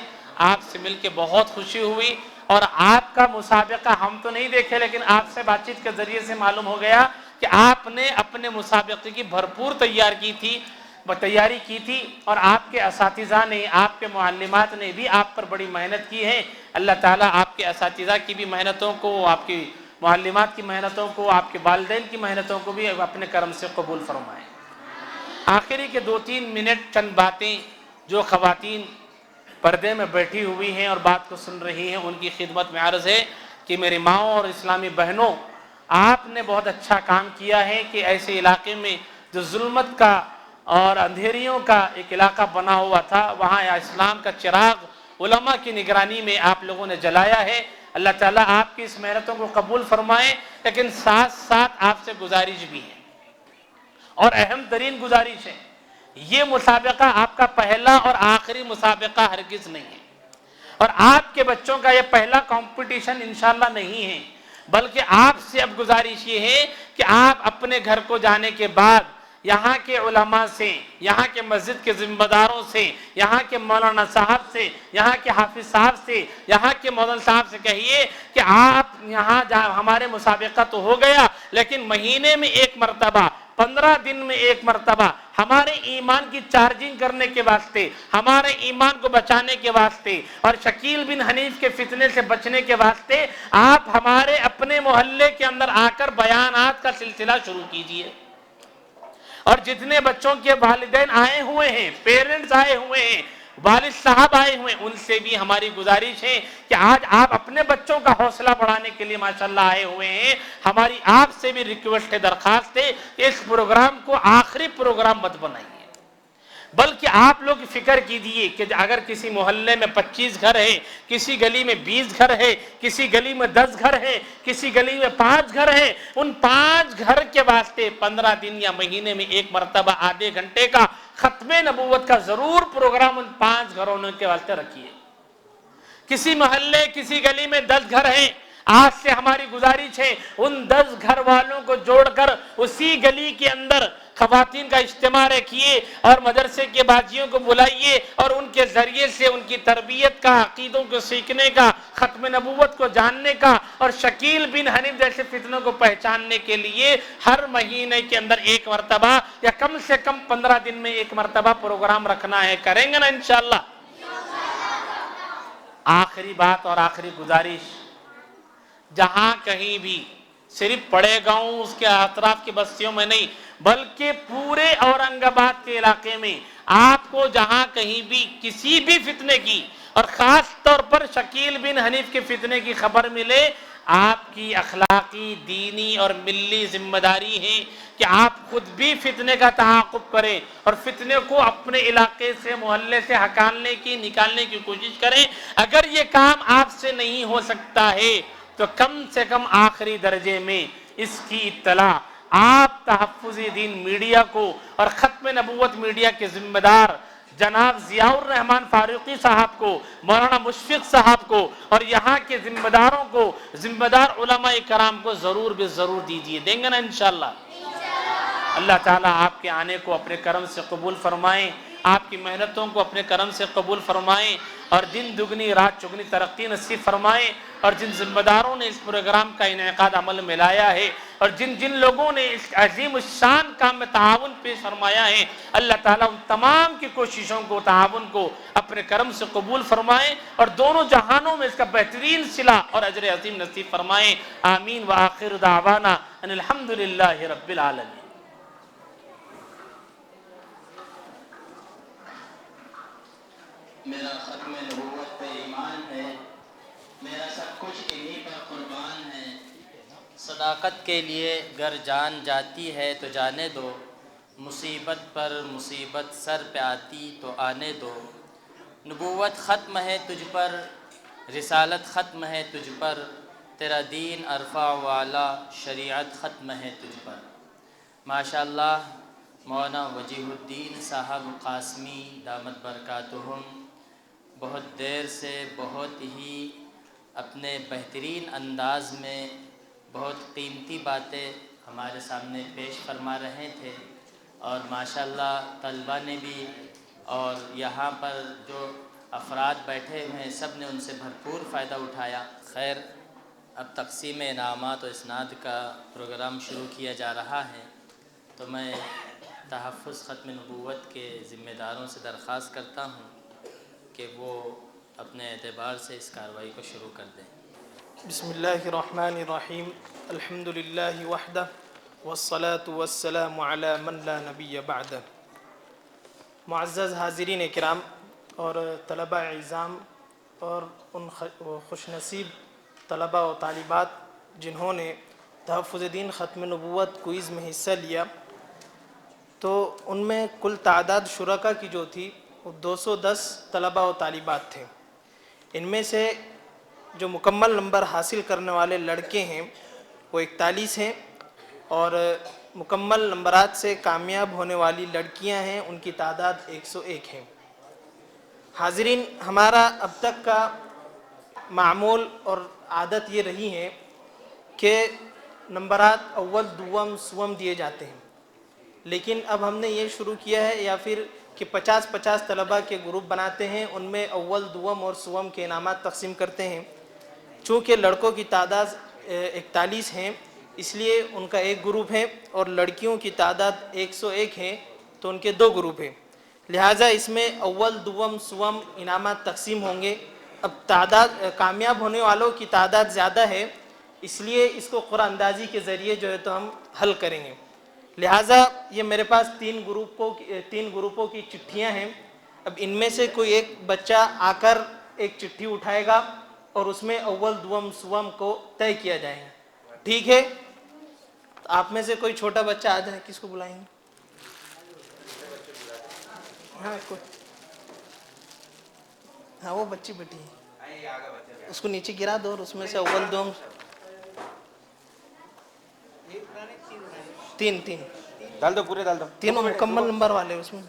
آپ سے مل کے بہت خوشی ہوئی، اور آپ کا مسابقہ ہم تو نہیں دیکھے لیکن آپ سے بات چیت کے ذریعے سے معلوم ہو گیا کہ آپ نے اپنے مسابقے کی بھرپور تیاری کی تھی، اور آپ کے اساتذہ نے، آپ کے معلمات نے بھی آپ پر بڑی محنت کی ہے. اللہ تعالیٰ آپ کے اساتذہ کی بھی محنتوں کو، آپ کی معلمات کی محنتوں کو، آپ کے والدین کی محنتوں کو بھی اپنے کرم سے قبول فرمائیں. آخری کے 2-3 منٹ چند باتیں جو خواتین پردے میں بیٹھی ہوئی ہیں اور بات کو سن رہی ہیں ان کی خدمت میں عرض ہے کہ میری ماؤں اور اسلامی بہنوں، آپ نے بہت اچھا کام کیا ہے کہ ایسے علاقے میں جو ظلمت کا اور اندھیریوں کا ایک علاقہ بنا ہوا تھا، وہاں اسلام کا چراغ علماء کی نگرانی میں آپ لوگوں نے جلایا ہے. اللہ تعالیٰ آپ کی اس محنتوں کو قبول فرمائے. لیکن ساتھ ساتھ آپ سے گزارش بھی ہے، اور اہم ترین گزارش ہے، یہ مسابقہ آپ کا پہلا اور آخری مسابقہ ہرگز نہیں ہے، اور آپ کے بچوں کا یہ پہلا کمپٹیشن انشاءاللہ نہیں ہے، بلکہ آپ سے اب گزارش یہ ہے کہ آپ اپنے گھر کو جانے کے بعد یہاں کے علماء سے، یہاں کے مسجد کے ذمہ داروں سے، یہاں کے مولانا صاحب سے، یہاں کے حافظ صاحب سے، یہاں کے مولانا صاحب سے کہیے کہ آپ یہاں ہمارے مسابقہ تو ہو گیا، لیکن مہینے میں 1 مرتبہ، 15 دن میں 1 مرتبہ ہمارے ایمان کی چارجنگ کرنے کے واسطے، ہمارے ایمان کو بچانے کے واسطے اور شکیل بن حنیف کے فتنے سے بچنے کے واسطے آپ ہمارے اپنے محلے کے اندر آ کر بیانات کا سلسلہ شروع کیجئے. اور جتنے بچوں کے والدین آئے ہوئے ہیں، پیرنٹس آئے ہوئے ہیں، والد صاحب آئے ہوئے ہیں، ان سے بھی ہماری گزارش ہے کہ آج آپ اپنے بچوں کا حوصلہ بڑھانے کے لیے ماشاءاللہ آئے ہوئے ہیں. ہماری آپ سے بھی ریکویسٹ ہے، درخواست ہے کہ اس پروگرام کو آخری پروگرام مت بنائیے، بلکہ آپ لوگ فکر کیجئے کہ اگر کسی محلے میں 25 گھر ہے، کسی گلی میں 20 گھر ہے، کسی گلی میں 10 گھر ہے، کسی گلی میں 5 گھر ہے، ان 5 گھر کے واسطے 15 دن یا مہینے میں 1 مرتبہ آدھے گھنٹے کا ختم نبوت کا ضرور پروگرام ان 5 گھروں کے واسطے رکھیے. کسی محلے، کسی گلی میں 10 گھر ہیں، آج سے ہماری گزارش ہے ان 10 گھر والوں کو جوڑ کر اسی گلی کے اندر خواتین کا اجتماع رکھیے اور مدرسے کے باجیوں کو بلائیے اور ان کے ذریعے سے ان کی تربیت کا، عقیدوں کو سیکھنے کا، ختم نبوت کو جاننے کا اور شکیل بن حنیف جیسے فتنوں کو پہچاننے کے لیے ہر مہینے کے اندر 1 مرتبہ یا کم سے کم 15 دن میں 1 مرتبہ پروگرام رکھنا ہے. کریں گے نا انشاءاللہ؟ آخری بات اور آخری گزارش، جہاں کہیں بھی صرف پڑے گاؤں اس کے اطراف کی بستیوں میں نہیں بلکہ پورے اورنگ آباد کے علاقے میں آپ کو جہاں کہیں بھی کسی بھی فتنے کی اور خاص طور پر شکیل بن حنیف کے فتنے کی خبر ملے، آپ کی اخلاقی، دینی اور ملی ذمہ داری ہے کہ آپ خود بھی فتنے کا تعاقب کریں اور فتنے کو اپنے علاقے سے، محلے سے نکالنے کی کوشش کریں. اگر یہ کام آپ سے نہیں ہو سکتا ہے تو کم سے کم آخری درجے میں اس کی اطلاع آپ تحفظ دین میڈیا کو اور ختم نبوت میڈیا کے ذمہ دار جناب ضیاء الرحمن فاروقی صاحب کو، مولانا مشفق صاحب کو اور یہاں کے ذمہ داروں کو، ذمہ دار علماء کرام کو ضرور بے ضرور دیجیے. دیں گے نا انشاءاللہ؟ اللہ تعالیٰ آپ کے آنے کو اپنے کرم سے قبول فرمائیں. آپ کی محنتوں کو اپنے کرم سے قبول فرمائیں اور دن دگنی رات چگنی ترقی نصیب فرمائیں، اور جن ذمہ داروں نے اس پروگرام کا انعقاد عمل میں لایا ہے اور جن جن لوگوں نے اس عظیم الشان کام میں تعاون پیش فرمایا ہے، اللہ تعالیٰ ان تمام کی کوششوں کو، تعاون کو اپنے کرم سے قبول فرمائیں اور دونوں جہانوں میں اس کا بہترین صلہ اور اجر عظیم نصیب فرمائیں۔ آمین وآخر دعوانا ان الحمدللہ رب العالمین۔ میرا ختم نبوت پہ ایمان ہے، میرا سب کچھ انہی پر قربان ہے، صداقت کے لیے گر جان جاتی ہے تو جانے دو، مصیبت پر مصیبت سر پہ آتی تو آنے دو، نبوت ختم ہے تجھ پر، رسالت ختم ہے تجھ پر، تیرا دین ارفع والا، شریعت ختم ہے تجھ پر۔ ماشاءاللہ مولانا وجیہ الدین صاحب قاسمی دامت برکاتہم بہت دیر سے بہت ہی اپنے بہترین انداز میں بہت قیمتی باتیں ہمارے سامنے پیش فرما رہے تھے، اور ماشاءاللہ طلبہ نے بھی اور یہاں پر جو افراد بیٹھے ہوئے ہیں سب نے ان سے بھرپور فائدہ اٹھایا۔ خیر، اب تقسیم انعامات و اسناد کا پروگرام شروع کیا جا رہا ہے، تو میں تحفظ ختم نبوت کے ذمہ داروں سے درخواست کرتا ہوں کہ وہ اپنے اعتبار سے اس کارروائی کو شروع کر دیں۔ بسم اللہ الرحمن الرحیم، الحمد للہ وحدہ والصلاة والسلام علی من لا نبی بعدہ۔ معزز حاضرین کرام اور طلبہ اعزام اور ان خوش نصیب طلبہ و طالبات جنہوں نے تحفظ دین ختم نبوت کوئز میں حصہ لیا، تو ان میں کل تعداد شرکا کی جو تھی وہ 210 طلبہ و طالبات تھے۔ ان میں سے جو مکمل نمبر حاصل کرنے والے لڑکے ہیں وہ 41 ہیں، اور مکمل نمبرات سے کامیاب ہونے والی لڑکیاں ہیں ان کی تعداد 101 ہے۔ حاضرین، ہمارا اب تک کا معمول اور عادت یہ رہی ہے کہ نمبرات اول دوم سوم دیے جاتے ہیں، لیکن اب ہم نے یہ شروع کیا ہے یا پھر کہ 50-50 طلبہ کے گروپ بناتے ہیں، ان میں اول دوم اور سوم کے انعامات تقسیم کرتے ہیں۔ چونکہ لڑکوں کی تعداد 41 ہیں اس لیے ان کا ایک گروپ ہے، اور لڑکیوں کی تعداد 101 ہے تو ان کے 2 گروپ ہیں، لہٰذا اس میں اول دوم سوم انعامات تقسیم ہوں گے۔ اب تعداد کامیاب ہونے والوں کی تعداد زیادہ ہے، اس لیے اس کو قرآن اندازی کے ذریعے جو ہے تو ہم حل کریں گے۔ لہٰذا یہ میرے پاس 3 گروپوں کی چٹھیاں ہیں۔ اب ان میں سے کوئی ایک بچہ آ کر ایک چٹھی اٹھائے گا اور اس میں اول دوم سوم کو طے کیا جائے گا، ٹھیک ہے؟ آپ میں سے کوئی چھوٹا بچہ آ جائے، کس کو بلائیں گے؟ ہاں وہ بچی بیٹھی ہے، اس کو نیچے گرا دو اور اس میں سے اول دوم تین ڈال دو، پورے ڈال دو، تینوں مکمل نمبر والے اس میں۔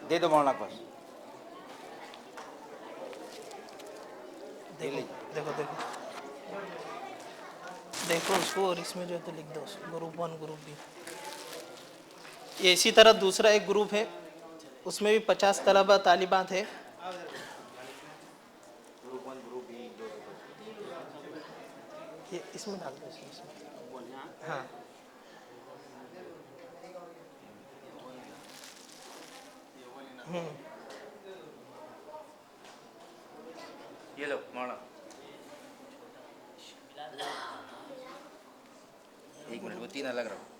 دے دو مولانا کو۔ دیکھو اس کو، اور اس میں جو ہے تو لکھ دو گروپ 1 گروپ 2۔ یہ اسی طرح دوسرا ایک گروپ ہے، اس میں بھی 50 طلبہ طالبات ہیں۔ یہ اس میں ڈال دو، اس میں ہاں۔ یہ لو مولانا، ایک منٹ، وہ 3 الگ رکھو۔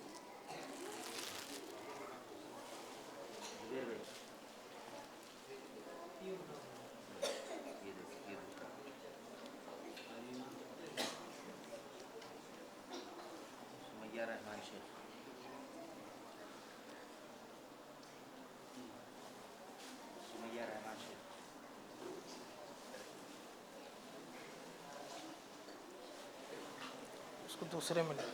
رحمان شیخ، سمیہ رحمان شیخ، اس کو دوسرے میں لے۔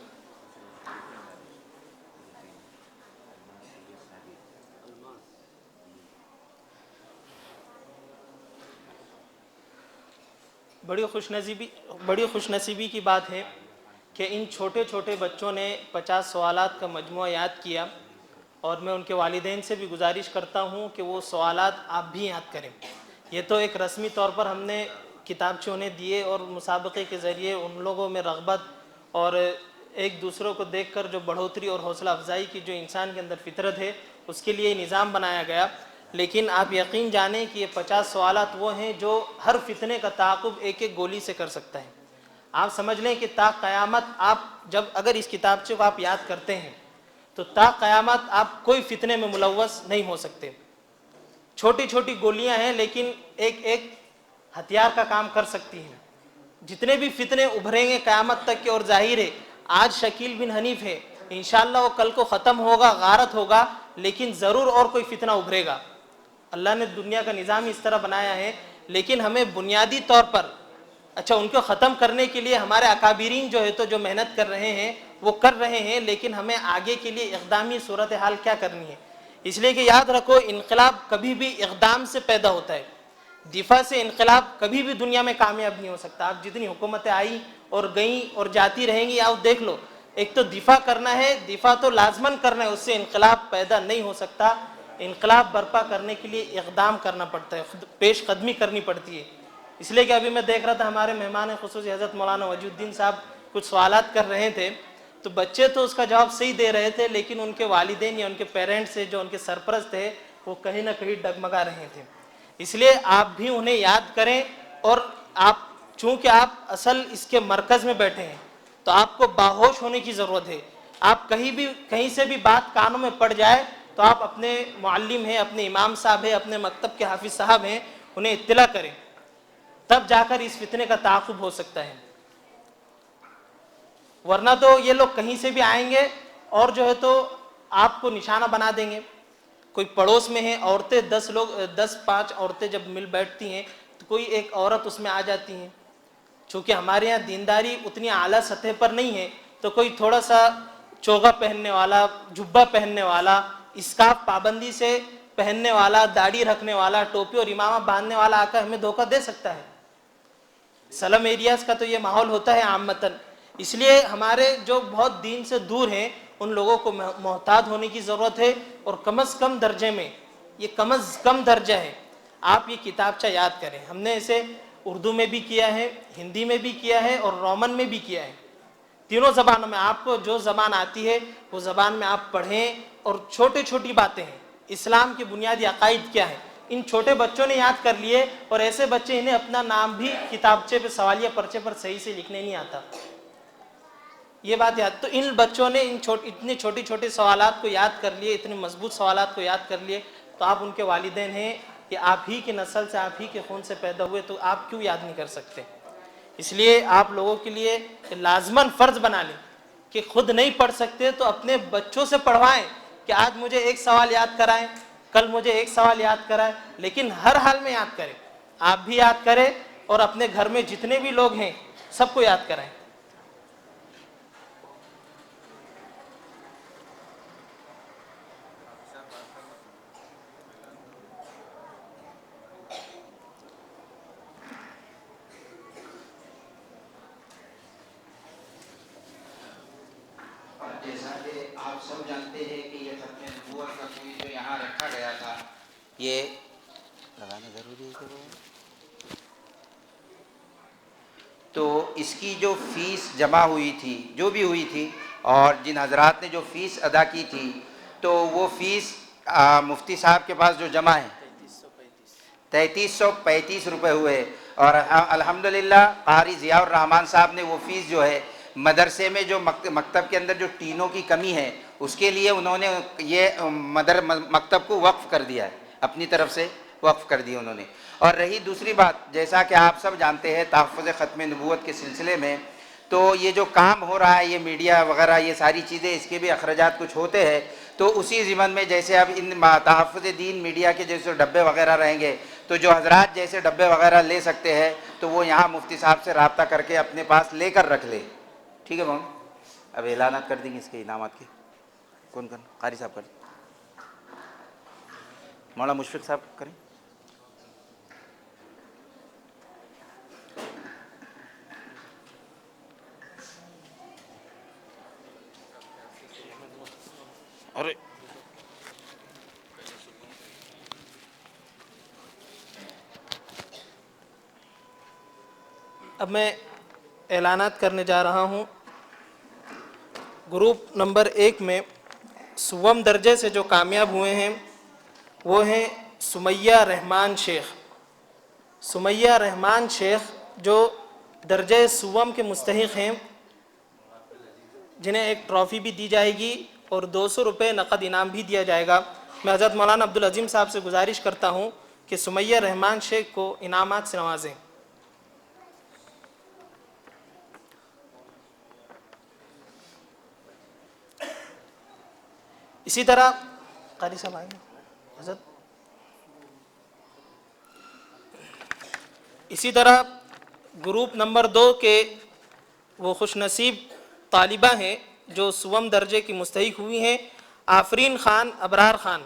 بڑی خوش نصیبی کی بات ہے کہ ان چھوٹے چھوٹے بچوں نے 50 سوالات کا مجموعہ یاد کیا، اور میں ان کے والدین سے بھی گزارش کرتا ہوں کہ وہ سوالات آپ بھی یاد کریں۔ یہ تو ایک رسمی طور پر ہم نے کتابچے انہیں دیے، اور مسابقے کے ذریعے ان لوگوں میں رغبت اور ایک دوسروں کو دیکھ کر جو بڑھوتری اور حوصلہ افزائی کی جو انسان کے اندر فطرت ہے، اس کے لیے نظام بنایا گیا۔ لیکن آپ یقین جانیں کہ یہ 50 سوالات وہ ہیں جو ہر فتنے کا تعاقب ایک ایک گولی سے کر سکتا ہے۔ آپ سمجھ لیں کہ تا قیامت آپ جب اگر اس کتابچے کو آپ یاد کرتے ہیں تو تا قیامت آپ کوئی فتنے میں ملوث نہیں ہو سکتے۔ چھوٹی چھوٹی گولیاں ہیں لیکن ایک ایک ہتھیار کا کام کر سکتی ہیں۔ جتنے بھی فتنے ابھریں گے قیامت تک کے، اور ظاہر ہے آج شکیل بن حنیف ہے، انشاءاللہ وہ کل کو ختم ہوگا، غارت ہوگا، لیکن ضرور اور کوئی فتنہ ابھرے گا۔ اللہ نے دنیا کا نظام اس طرح بنایا ہے، لیکن ہمیں بنیادی طور پر اچھا ان کو ختم کرنے کے لیے ہمارے اکابرین جو ہے تو جو محنت کر رہے ہیں وہ کر رہے ہیں، لیکن ہمیں آگے کے لیے اقدامی صورتحال کیا کرنی ہے؟ اس لیے کہ یاد رکھو، انقلاب کبھی بھی اقدام سے پیدا ہوتا ہے، دفاع سے انقلاب کبھی بھی دنیا میں کامیاب نہیں ہو سکتا۔ آپ جتنی حکومتیں آئی اور گئیں اور جاتی رہیں گی، آپ دیکھ لو، ایک تو دفاع کرنا ہے، دفاع تو لازماً کرنا ہے، اس سے انقلاب پیدا نہیں ہو سکتا۔ انقلاب برپا کرنے کے لیے اقدام کرنا پڑتا ہے، پیش قدمی کرنی پڑتی ہے۔ اس لیے کہ ابھی میں دیکھ رہا تھا ہمارے مہمان خصوصی حضرت مولانا وجود الدین صاحب کچھ سوالات کر رہے تھے، تو بچے تو اس کا جواب صحیح دے رہے تھے، لیکن ان کے والدین یا ان کے پیرنٹس سے جو ان کے سرپرست تھے وہ کہیں نہ کہیں ڈگمگا رہے تھے۔ اس لیے آپ بھی انہیں یاد کریں، اور آپ چونکہ آپ اصل اس کے مرکز میں بیٹھے ہیں تو آپ کو باہوش ہونے کی ضرورت ہے۔ آپ کہیں سے بھی بات کانوں میں پڑ جائے تو آپ اپنے معلم ہیں، اپنے امام صاحب ہیں، اپنے مکتب کے حافظ صاحب ہیں، انہیں اطلاع کریں، تب جا کر اس فتنے کا تعاقب ہو سکتا ہے۔ ورنہ تو یہ لوگ کہیں سے بھی آئیں گے اور جو ہے تو آپ کو نشانہ بنا دیں گے۔ کوئی پڑوس میں ہیں عورتیں، 10 عورتیں جب مل بیٹھتی ہیں تو کوئی ایک عورت اس میں آ جاتی ہیں۔ چونکہ ہمارے یہاں دینداری اتنی اعلیٰ سطح پر نہیں ہے، تو کوئی تھوڑا سا چوگا پہننے والا، جبہ پہننے والا، اسکارف پابندی سے پہننے والا، داڑھی رکھنے والا، ٹوپی اور امامہ باندھنے والا آ کر ہمیں دھوکہ دے سکتا ہے۔ سلم ایریاز کا تو یہ ماحول ہوتا ہے عامتاً۔ اس لیے ہمارے جو بہت دین سے دور ہیں ان لوگوں کو محتاط ہونے کی ضرورت ہے، اور کم از کم درجے میں، یہ کم از کم درجہ ہے، آپ یہ کتابچہ یاد کریں۔ ہم نے اسے اردو میں بھی کیا ہے، ہندی میں بھی کیا ہے، اور رومن میں بھی کیا ہے۔ تینوں زبانوں میں آپ کو جو زبان آتی ہے وہ زبان میں آپ پڑھیں، اور چھوٹی چھوٹی باتیں ہیں، اسلام کے بنیادی عقائد کیا ہیں، ان چھوٹے بچوں نے یاد کر لیے، اور ایسے بچے انہیں اپنا نام بھی کتابچے پہ سوالیہ پرچے پر صحیح سے لکھنے نہیں آتا۔ یہ بات یاد، تو ان بچوں نے اتنے چھوٹی چھوٹے سوالات کو یاد کر لیے، اتنے مضبوط سوالات کو یاد کر لیے، تو آپ ان کے والدین ہیں کہ آپ ہی کی نسل سے، آپ ہی کے خون سے پیدا ہوئے، تو آپ کیوں یاد نہیں کر سکتے؟ اس لیے آپ لوگوں کے لیے لازماً فرض بنا لیں کہ خود نہیں پڑھ سکتے تو اپنے بچوں سے پڑھوائیں، کہ آج مجھے ایک سوال یاد کرائیں، کل مجھے ایک سوال یاد کرائیں، لیکن ہر حال میں یاد کریں۔ آپ بھی یاد کریں اور اپنے گھر میں جتنے بھی لوگ ہیں سب کو یاد کرائیں۔ جیسا کہ آپ سب جانتے ہیں کہ یہ ختم نبوت کا کوئی جو یہاں رکھا گیا تھا، یہ لگانا ضروری ہے تو اس کی جو فیس جمع ہوئی تھی، جو بھی ہوئی تھی، اور جن حضرات نے جو فیس ادا کی تھی، تو وہ فیس مفتی صاحب کے پاس جو جمع ہے 3335 روپے ہوئے، اور الحمدللہ قاری ضیاء الرحمن صاحب نے وہ فیس جو ہے مدرسے میں جو مکتب کے اندر جو ٹینوں کی کمی ہے اس کے لیے انہوں نے یہ مکتب کو وقف کر دیا ہے، اپنی طرف سے وقف کر دیا انہوں نے۔ اور رہی دوسری بات، جیسا کہ آپ سب جانتے ہیں تحفظ ختم نبوت کے سلسلے میں تو یہ جو کام ہو رہا ہے، یہ میڈیا وغیرہ یہ ساری چیزیں، اس کے بھی اخراجات کچھ ہوتے ہیں، تو اسی ضمن میں جیسے اب ان تحفظ دین میڈیا کے جیسے ڈبے وغیرہ رہیں گے تو جو حضرات جیسے ڈبے وغیرہ لے سکتے ہیں تو وہ یہاں مفتی صاحب سے رابطہ کر کے اپنے پاس لے کر رکھ لے۔ ٹھیک ہے مولانا، اب اعلانات کر دیں گے اس کے انعامات کے۔ کون قاری صاحب کریں، مولانا مشفق صاحب کریں۔ اب میں اعلانات کرنے جا رہا ہوں. گروپ نمبر 1 میں سوم درجے سے جو کامیاب ہوئے ہیں وہ ہیں سمیہ رحمان شیخ. سمیہ رحمان شیخ جو درجہ سوم کے مستحق ہیں، جنہیں ایک ٹرافی بھی دی جائے گی اور 200 روپے نقد انعام بھی دیا جائے گا. میں حضرت مولانا عبدالعظیم صاحب سے گزارش کرتا ہوں کہ سمیہ رحمان شیخ کو انعامات سے نوازیں. اسی طرح قاری صاحب آئیں گے حضرت. اسی طرح گروپ نمبر 2 کے وہ خوش نصیب طالبہ ہیں جو سوم درجے کی مستحق ہوئی ہیں، آفرین خان ابرار خان.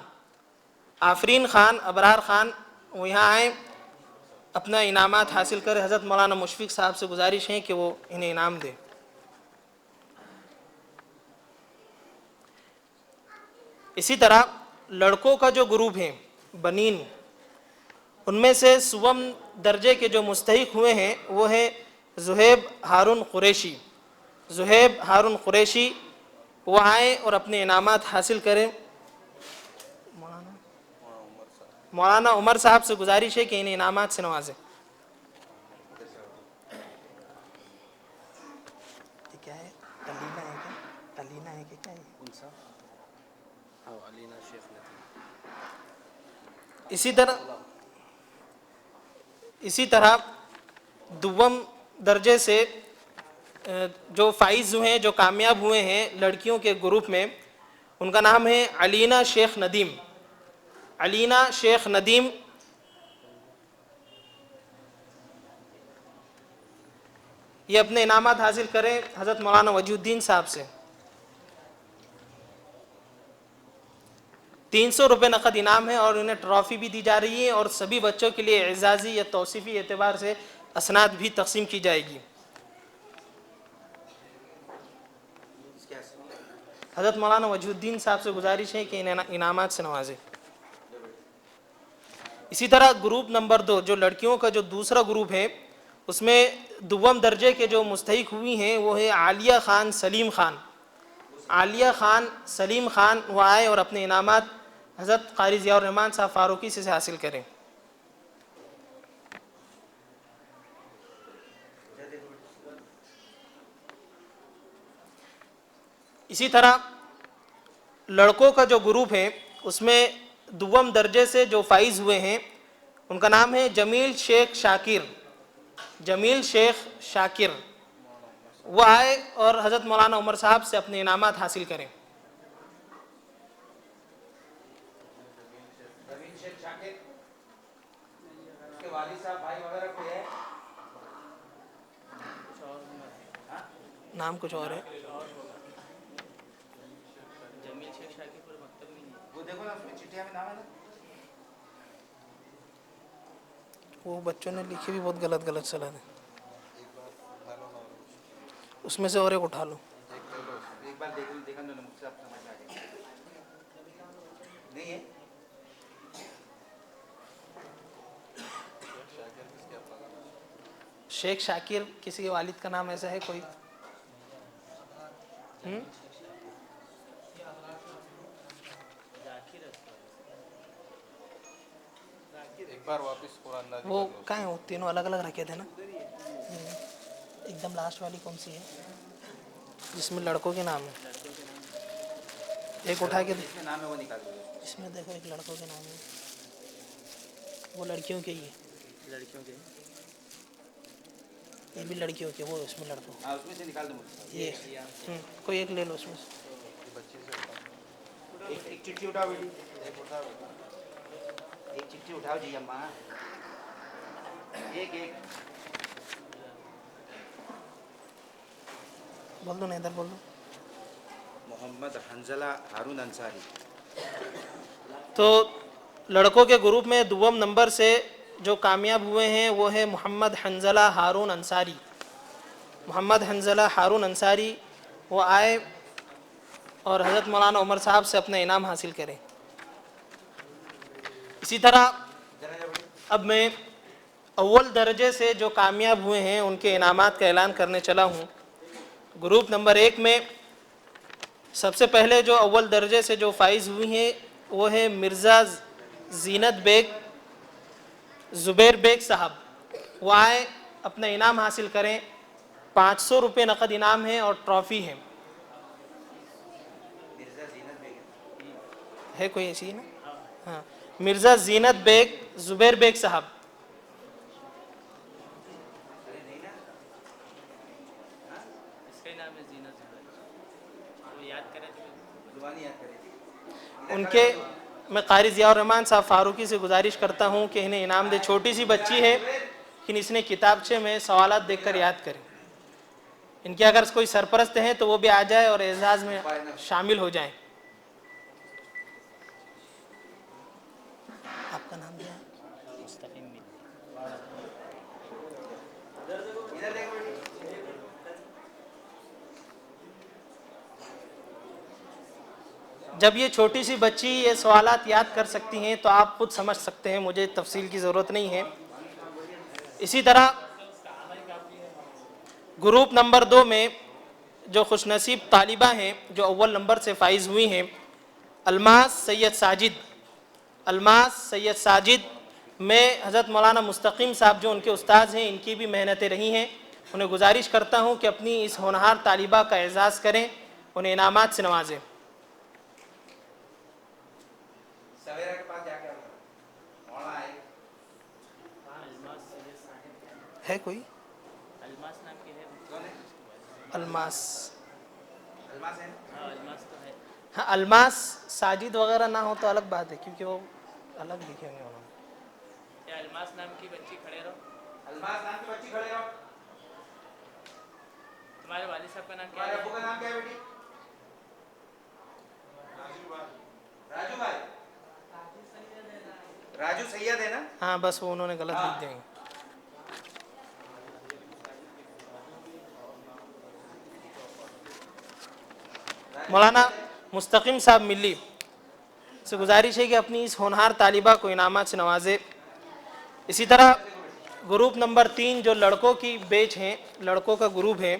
آفرین خان ابرار خان وہ یہاں آئیں، اپنا انعامات حاصل کریں. حضرت مولانا مشفق صاحب سے گزارش ہے کہ وہ انہیں انعام دیں. اسی طرح لڑکوں کا جو گروپ ہے بنین، ان میں سے سوم درجے کے جو مستحق ہوئے ہیں وہ ہیں زہیب ہارون قریشی. زہیب ہارون قریشی وہ آئیں اور اپنے انعامات حاصل کریں. مولانا عمر صاحب سے گزارش ہے کہ انہیں انعامات سے نوازیں. کیا ہے تلینا ہے کیا؟ تلینا ہے کہ کیا ہے؟ اسی طرح دوم درجے سے جو فائز ہوئے ہیں، جو کامیاب ہوئے ہیں لڑکیوں کے گروپ میں، ان کا نام ہے علینا شیخ ندیم. علینا شیخ ندیم یہ اپنے انعامات حاصل کریں حضرت مولانا وجیہ الدین صاحب سے. 300 روپے نقد انعام ہے اور انہیں ٹرافی بھی دی جا رہی ہے اور سبھی بچوں کے لیے اعزازی یا توصیفی اعتبار سے اسناد بھی تقسیم کی جائے گی. حضرت مولانا وجیہ الدین صاحب سے گزارش ہے کہ انہیں انعامات سے نوازیں. اسی طرح گروپ نمبر 2 جو لڑکیوں کا جو دوسرا گروپ ہے، اس میں دوم درجے کے جو مستحق ہوئی ہیں وہ ہے عالیہ خان سلیم خان. عالیہ خان سلیم خان وہ آئے اور اپنے انعامات حضرت قاری ضیاء الرحمن صاحب فاروقی سے حاصل کریں. اسی طرح لڑکوں کا جو گروپ ہے اس میں دوم درجے سے جو فائز ہوئے ہیں ان کا نام ہے جمیل شیخ شاکر. جمیل شیخ شاکر وہ آئے اور حضرت مولانا عمر صاحب سے اپنے انعامات حاصل کریں. نام کچھ اور ہے. وہ بچوں نے لکھی بھی بہت غلط غلط سلاد ہے، اس میں سے اور ایک اٹھا لو. شیخ شاکر کسی کے والد کا نام ایسا ہے کوئی؟ وہ کہاں ہیں؟ وہ تینوں الگ الگ رکھے تھے نا. ایک دم لاسٹ والی کون سی ہے جس میں لڑکوں کے نام ہے؟ ایک اٹھا کے اس میں دیکھو، ایک لڑکوں کے نام ہے، وہ لڑکیوں کے ہی ہے. لڑکیوں کے یہ بھی لڑکیوں کے، وہ اس میں لڑکوں یہ کوئی ایک لے لو اس میں سے. ایک چٹھی اٹھاؤ بیٹی، ایک چٹھی اٹھاؤ جی اماں. ایک بول دو نا، ادھر بول دو. محمد حنزلہ ہارون انصاری. تو لڑکوں کے گروپ میں دوم نمبر سے جو کامیاب ہوئے ہیں وہ ہے محمد حنزلہ ہارون انصاری. محمد حنزلہ ہارون انصاری وہ آئے اور حضرت مولانا عمر صاحب سے اپنا انعام حاصل کریں. اسی طرح اب میں اول درجے سے جو کامیاب ہوئے ہیں ان کے انعامات کا اعلان کرنے چلا ہوں. گروپ نمبر 1 میں سب سے پہلے جو اول درجے سے جو فائز ہوئی ہیں وہ ہے مرزا زینت بیگ زبیر بیگ صاحب. وہ آئے اپنا انعام حاصل کریں. 500 روپے نقد انعام ہے اور ٹرافی ہے. ہے کوئی ایسی نا؟ ہاں, مرزا زینت بیگ زبیر بیگ صاحب. ان کے میں قاری ضیاء الرحمن صاحب فاروقی سے گزارش کرتا ہوں کہ انہیں انعام دے. چھوٹی سی بچی ہے لیکن اس نے کتابچے میں سوالات دیکھ کر یاد کریں. ان کے اگر کوئی سرپرست ہیں تو وہ بھی آ جائے اور اعزاز میں شامل ہو جائیں. آپ کا نام کیا ہے؟ جب یہ چھوٹی سی بچی یہ سوالات یاد کر سکتی ہیں تو آپ خود سمجھ سکتے ہیں, مجھے تفصیل کی ضرورت نہیں ہے. اسی طرح گروپ نمبر 2 میں جو خوش نصیب طالبہ ہیں جو اول نمبر سے فائز ہوئی ہیں, الماس سید ساجد. الماس سید ساجد میں حضرت مولانا مستقیم صاحب جو ان کے استاذ ہیں ان کی بھی محنتیں رہی ہیں. انہیں گزارش کرتا ہوں کہ اپنی اس ہونہار طالبہ کا اعزاز کریں, انہیں انعامات سے نوازیں. ہے کوئی الماس؟ ہاں, الماس ساجد وغیرہ نہ ہو تو الگ بات ہے کیونکہ وہ الگ لکھیں گے انہوں نے. الماس نام کی بچی کھڑے رہو. الماس نام کی بچی کھڑے رہو. تمہارے والد صاحب کا نام کیا تمہارے ہے؟ ابو کا نام کیا ہے بیٹی؟ راجو بھائی. راجو سید ہے نا؟ ہاں بس وہ انہوں نے غلط لکھ دیں. مولانا مستقیم صاحب ملی سے گزارش ہے کہ اپنی اس ہونہار طالبہ کو انعامات سے نوازے. اسی طرح گروپ نمبر 3 جو لڑکوں کی بیچ ہیں, لڑکوں کا گروپ ہے,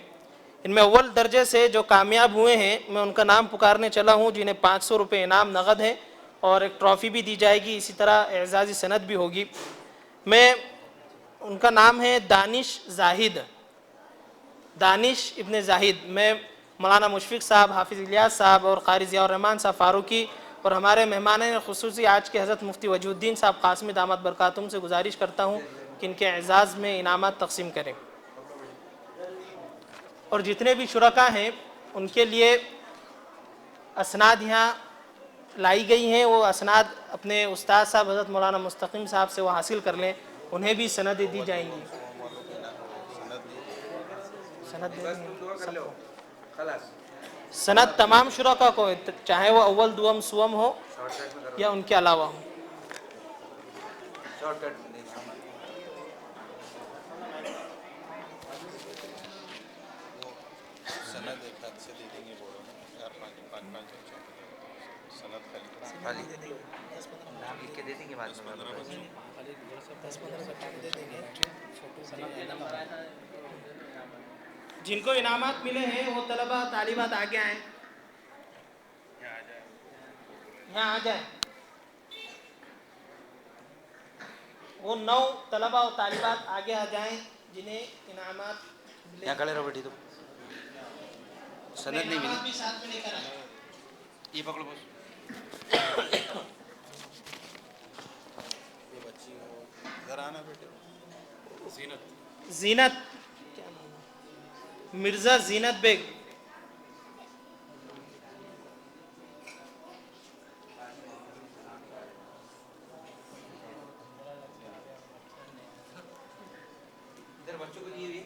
ان میں اول درجے سے جو کامیاب ہوئے ہیں میں ان کا نام پکارنے چلا ہوں, جنہیں 500 روپے انعام نقد ہے اور ایک ٹرافی بھی دی جائے گی. اسی طرح اعزازی سند بھی ہوگی. میں ان کا نام ہے دانش زاہد, دانش ابن زاہد. میں مولانا مشفق صاحب, حافظ الیاس صاحب اور قاری ضیاء الرحمن صاحب فاروقی اور ہمارے مہمان خصوصی آج کے حضرت مفتی وجود الدین صاحب قاسمی دامت برکاتہم سے گزارش کرتا ہوں کہ ان کے اعزاز میں انعامات تقسیم کریں. اور جتنے بھی شرکاء ہیں ان کے لیے اسناد یہاں لائی گئی ہیں, وہ اسناد اپنے استاد صاحب حضرت مولانا مستقیم صاحب سے وہ حاصل کر لیں, انہیں بھی سندیں دی جائیں گی. سند دے دیں گے. سند تمام شرکاء کو, چاہے وہ اول دوم سوم ہو یا ان کے علاوہ ہو. جن کو انعامات ملے ہیں وہ طلبہ طالبات آگے آئیں, یہاں آ جائیں. وہ 9 طلبہ و طالبات آگے آ جائیں جنہیں انعامات ملے. یہاں کھڑے رہو بیٹی. تو سند نہیں ملی, بھی ساتھ میں لے کر آئیں. یہ پکڑو بس. زینت مرزا زینت بیگ. ادھر بچوں کو دیے ہوئے.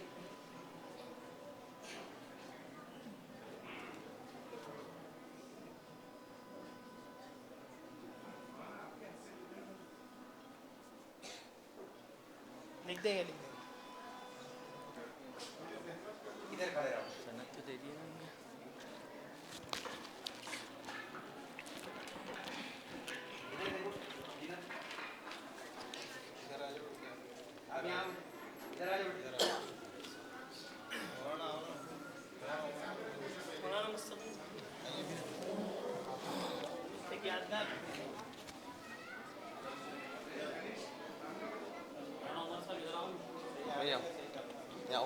لکھ دیں گے, لکھ دیں گے. ادھر کھڑے رہو.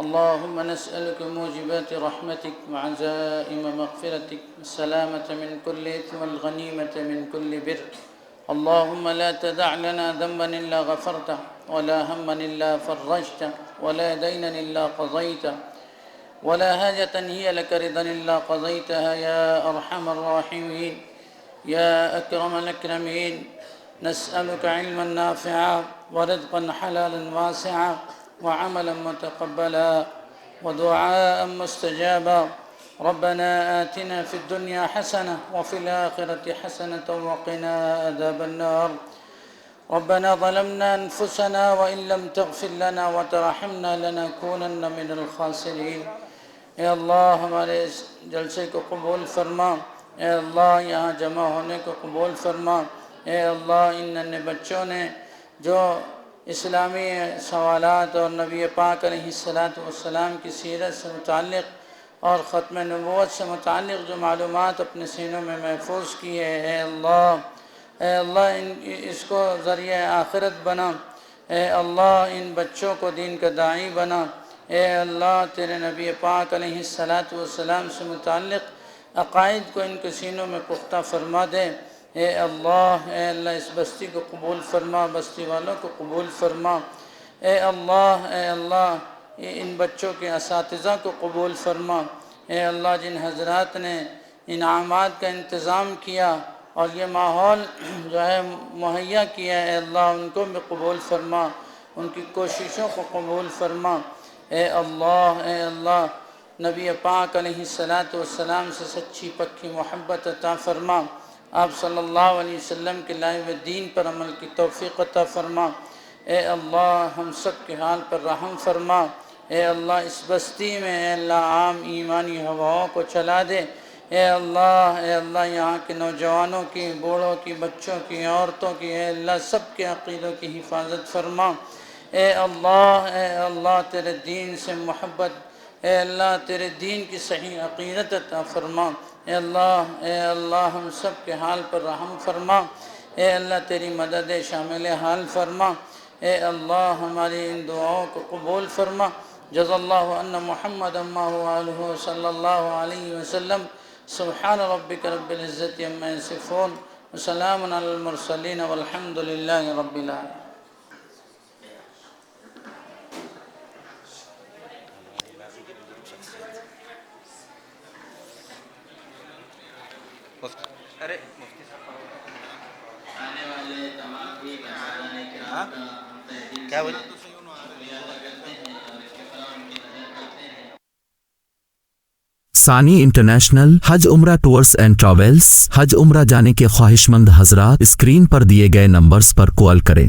اللهم نسألك موجبات رحمتك وعزائم مغفرتك والسلامة من كل إثم والغنيمة من كل بر. اللهم لا تدع لنا ذنبا إلا غفرته ولا هما إلا فرجته ولا دينا إلا قضيته ولا حاجة هي لك رضا إلا قضيتها يا أرحم الراحمين يا أكرم الأكرمين. نسألك علما نافعا ورزقا حلالا واسعا وعملا متقبلا ودعاء مستجابا. ربنا آتنا في الدنيا حسنة وفي الآخرة حسنة وقنا عذاب النار. ربنا ظلمنا أنفسنا وإن لم تغفر لنا وترحمنا لنكونن من الخاسرين. اے اللہ ہمارے اس جلسے کو قبول فرما. اے اللہ یہاں جمع ہونے کو قبول فرما. اے اللہ ان ننھے بچوں نے جو اسلامی سوالات اور نبی پاک علیہ السلام کی سیرت سے متعلق اور ختم نبوت سے متعلق جو معلومات اپنے سینوں میں محفوظ کی ہے، اے اللہ اس کو ذریعہ آخرت بنا. اے اللہ ان بچوں کو دین کا داعی بنا. اے اللہ تیرے نبی پاک علیہ السلام سے متعلق عقائد کو ان کے سینوں میں پختہ فرما دے. اے اللہ اس بستی کو قبول فرما، بستی والوں کو قبول فرما. اے اللہ ان بچوں کے اساتذہ کو قبول فرما. اے اللہ جن حضرات نے انعامات کا انتظام کیا اور یہ ماحول جو ہے مہیا کیا، اے اللہ ان کو بھی قبول فرما، ان کی کوششوں کو قبول فرما. اے اللہ نبی پاک علیہ السلام سے سچی پکی محبت عطا فرما. آپ صلی اللہ علیہ وسلم کے لائے ہوئے دین پر عمل کی توفیق عطا فرما. اے اللہ ہم سب کے حال پر رحم فرما. اے اللہ اس بستی میں اے اللہ عام ایمانی ہواؤں کو چلا دے. اے اللہ یہاں کے نوجوانوں کی، بوڑھوں کی، بچوں کی، عورتوں کی اے اللہ سب کے عقیدوں کی حفاظت فرما. اے اللہ تیرے دین سے محبت، اے اللہ تیرے دین کی صحیح عقیدت عطا فرما. اے اللہ ہم سب کے حال پر رحم فرما. اے اللہ تیری مدد شامل حال فرما. اے اللہ ہماری ان دعاؤں کو قبول فرما. جزا اللہ ان محمد ما هو آلہ صلی اللہ علیہ وسلم. سبحان ربک رب العزت عما یصفون وسلام علی المرسلین والحمد للہ رب العالمین. ارے مفتی صاحب آنے والے تمام بھی مسئلہ کرام کا ہم تحدید کیا بولے؟ ثانی انٹرنیشنل حج عمرہ ٹورز اینڈ ٹریولز. حج عمرہ جانے کے خواہش مند حضرات اسکرین پر دیے گئے نمبرز پر کال کریں.